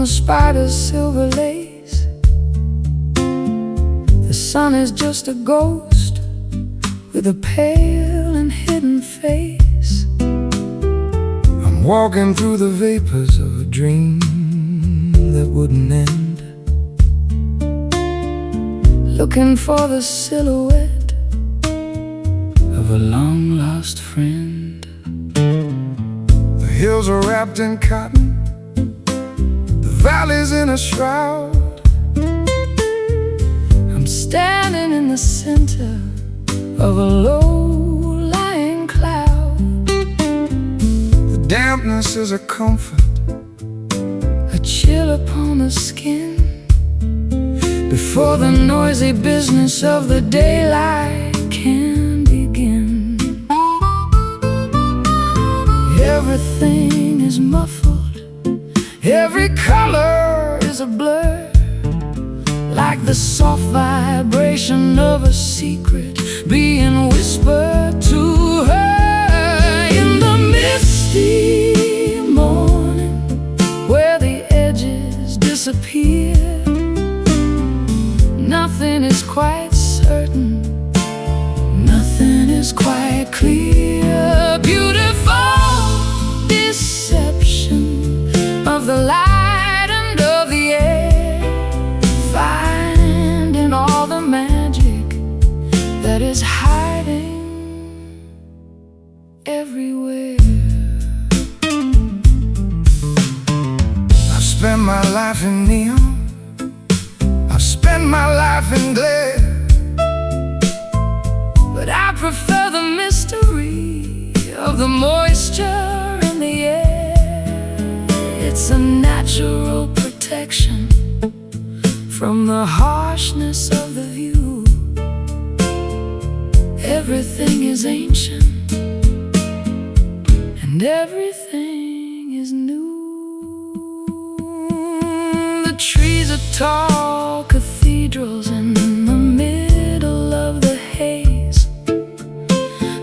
spider's silver lace. The sun is just a ghost with a pale and hidden face. I'm walking through the vapors of a dream that wouldn't end, looking for the silhouette of a long-lost friend. The hills are wrapped in cotton, the valley's in a shroud. I'm standing in the center of a low-lying cloud. The dampness is a comfort, a chill upon the skin, before the noisy business of the daylight can begin. Everything is muffled, every color is a blur, like the soft vibration of a secret being whispered to her in the misty morning, where the edges disappear. Nothing is quite certain, nothing is quite clear. Beautiful deception of the light and of the air, finding all the magic that is hiding everywhere. I've spent my life in neon, spend my life in glare, but I prefer the mystery of the moisture in the air. It's a natural protection from the harshness of the view. Everything is ancient and everything is new. The trees are tall cathedrals in the middle of the haze,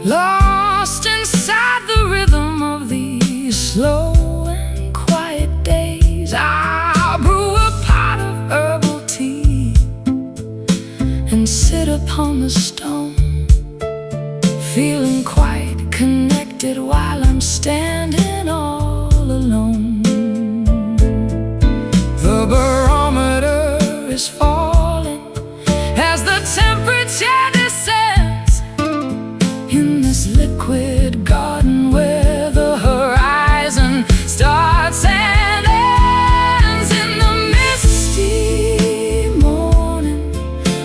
lost inside the rhythm of these slow and quiet days. I'll brew a pot of herbal tea and sit upon the stone, feeling quite connected while I'm standing all alone. The barometer is falling as the temperature descends in this liquid garden where the horizon starts and ends. In the misty morning,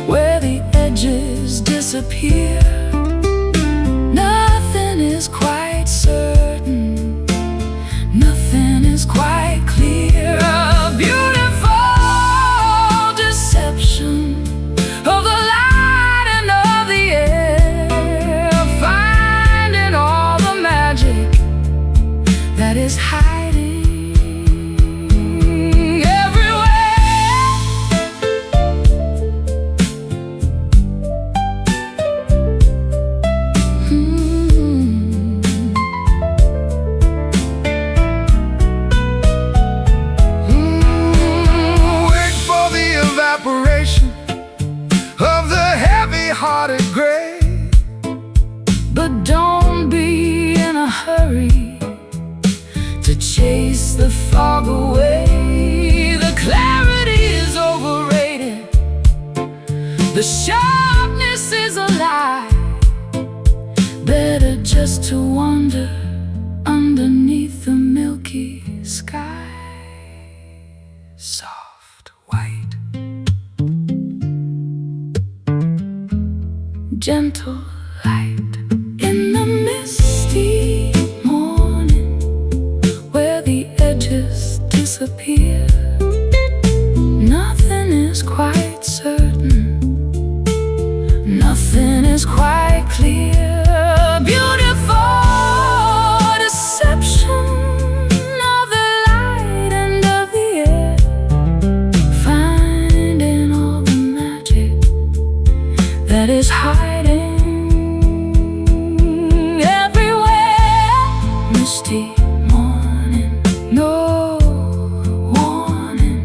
where the edges disappear, nothing is quite certain, nothing is quite clear. A beautiful deception of the light and of the air, finding all the magic that is hiding everywhere. Wait for the evaporation of the heavy-hearted gray, but don't be in a hurry to chase the fog away. The clarity is overrated, the sharpness is a lie. Better just to wander underneath the milky sky. Soft white, gentle light in the misty morning, where the edges disappear. Nothing is quite certain, nothing is quite clear. Beautiful deception of the light and of the air, finding all the magic that is hiding everywhere. Misty morning, no warning.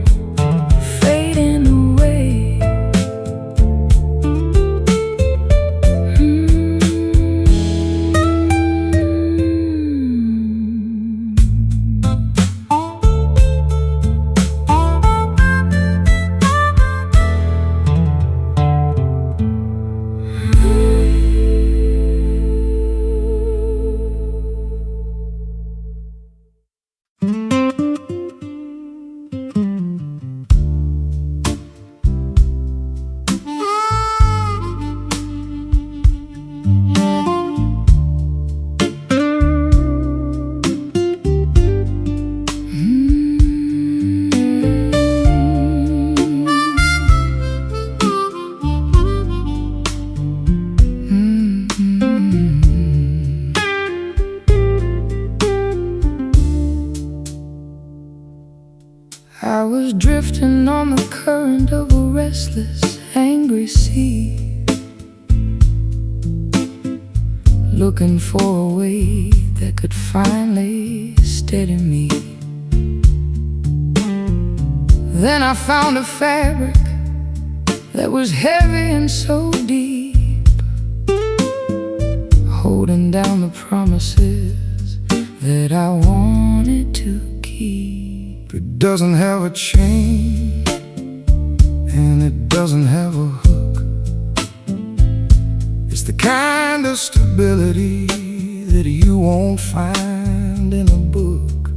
on the current of a restless, angry sea, looking for a way that could finally steady me. Then I found a fabric that was heavy and so deep, holding down the promises that I wanted to keep. It doesn't have a chain, and it doesn't have a hook. It's the kind of stability that you won't find in a book.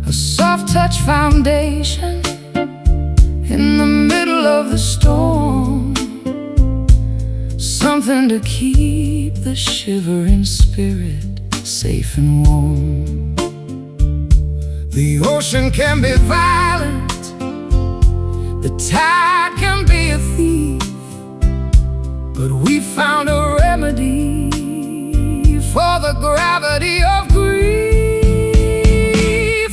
A soft-touch foundation in the middle of the storm, something to keep the shivering spirit safe and warm. The ocean can be violent, the tide can be a thief, but we found a remedy for the gravity of grief.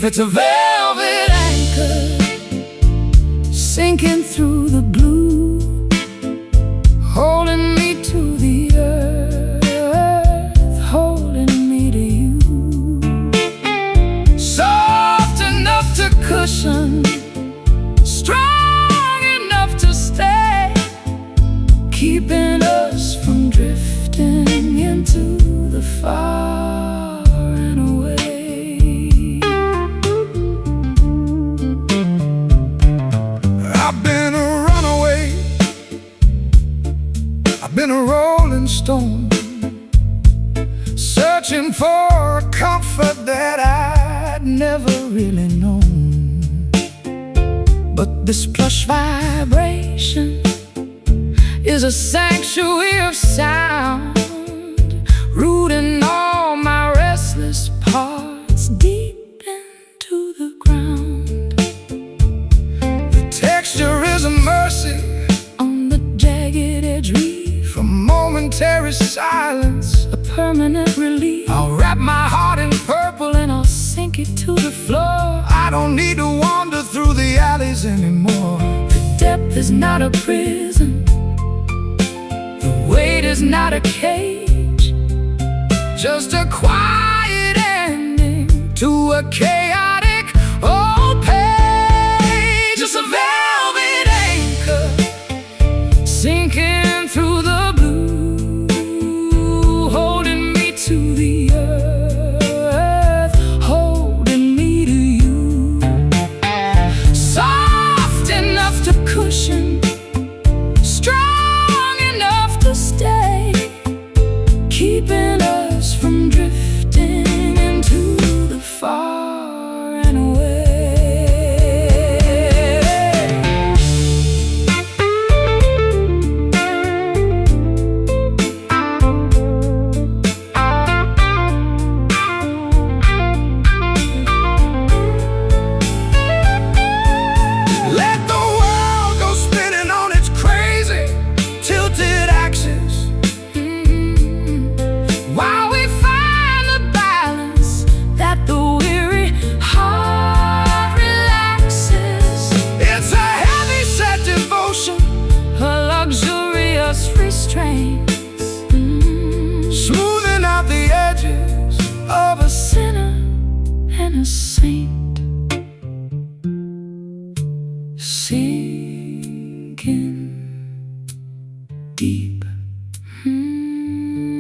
It's a velvet anchor sinking through the blue, holding me to the earth, holding me to you. Soft enough to Cushion, strong enough to stay, keeping us from drifting into the far and away. I've been a runaway, I've been a rolling stone, searching for a comfort that I'd never really known. But this plush vibration is a sanctuary of sound, rooting all my restless parts deep into the ground. The texture is a mercy On the jagged edge reef, for momentary silence. a permanent relief. I'll wrap my heart in purple And I'll sink it to the floor. I don't need to wander through the alleys anymore. The depth is not a prison, the weight is not a cage, Just a quiet ending to a chaotic old page. just a velvet anchor sinking through the blue, holding me to the earth, holding me to you. Soft enough to cushion, strong enough to stay, keeping us from drifting into the far and away. Let the world go spinning on its crazy, tilted axis, While we find the balance that the weary heart relaxes, it's a heavy set devotion, a luxurious restraint, smoothing out the edges of a sinner and a saint, sinking deep inside.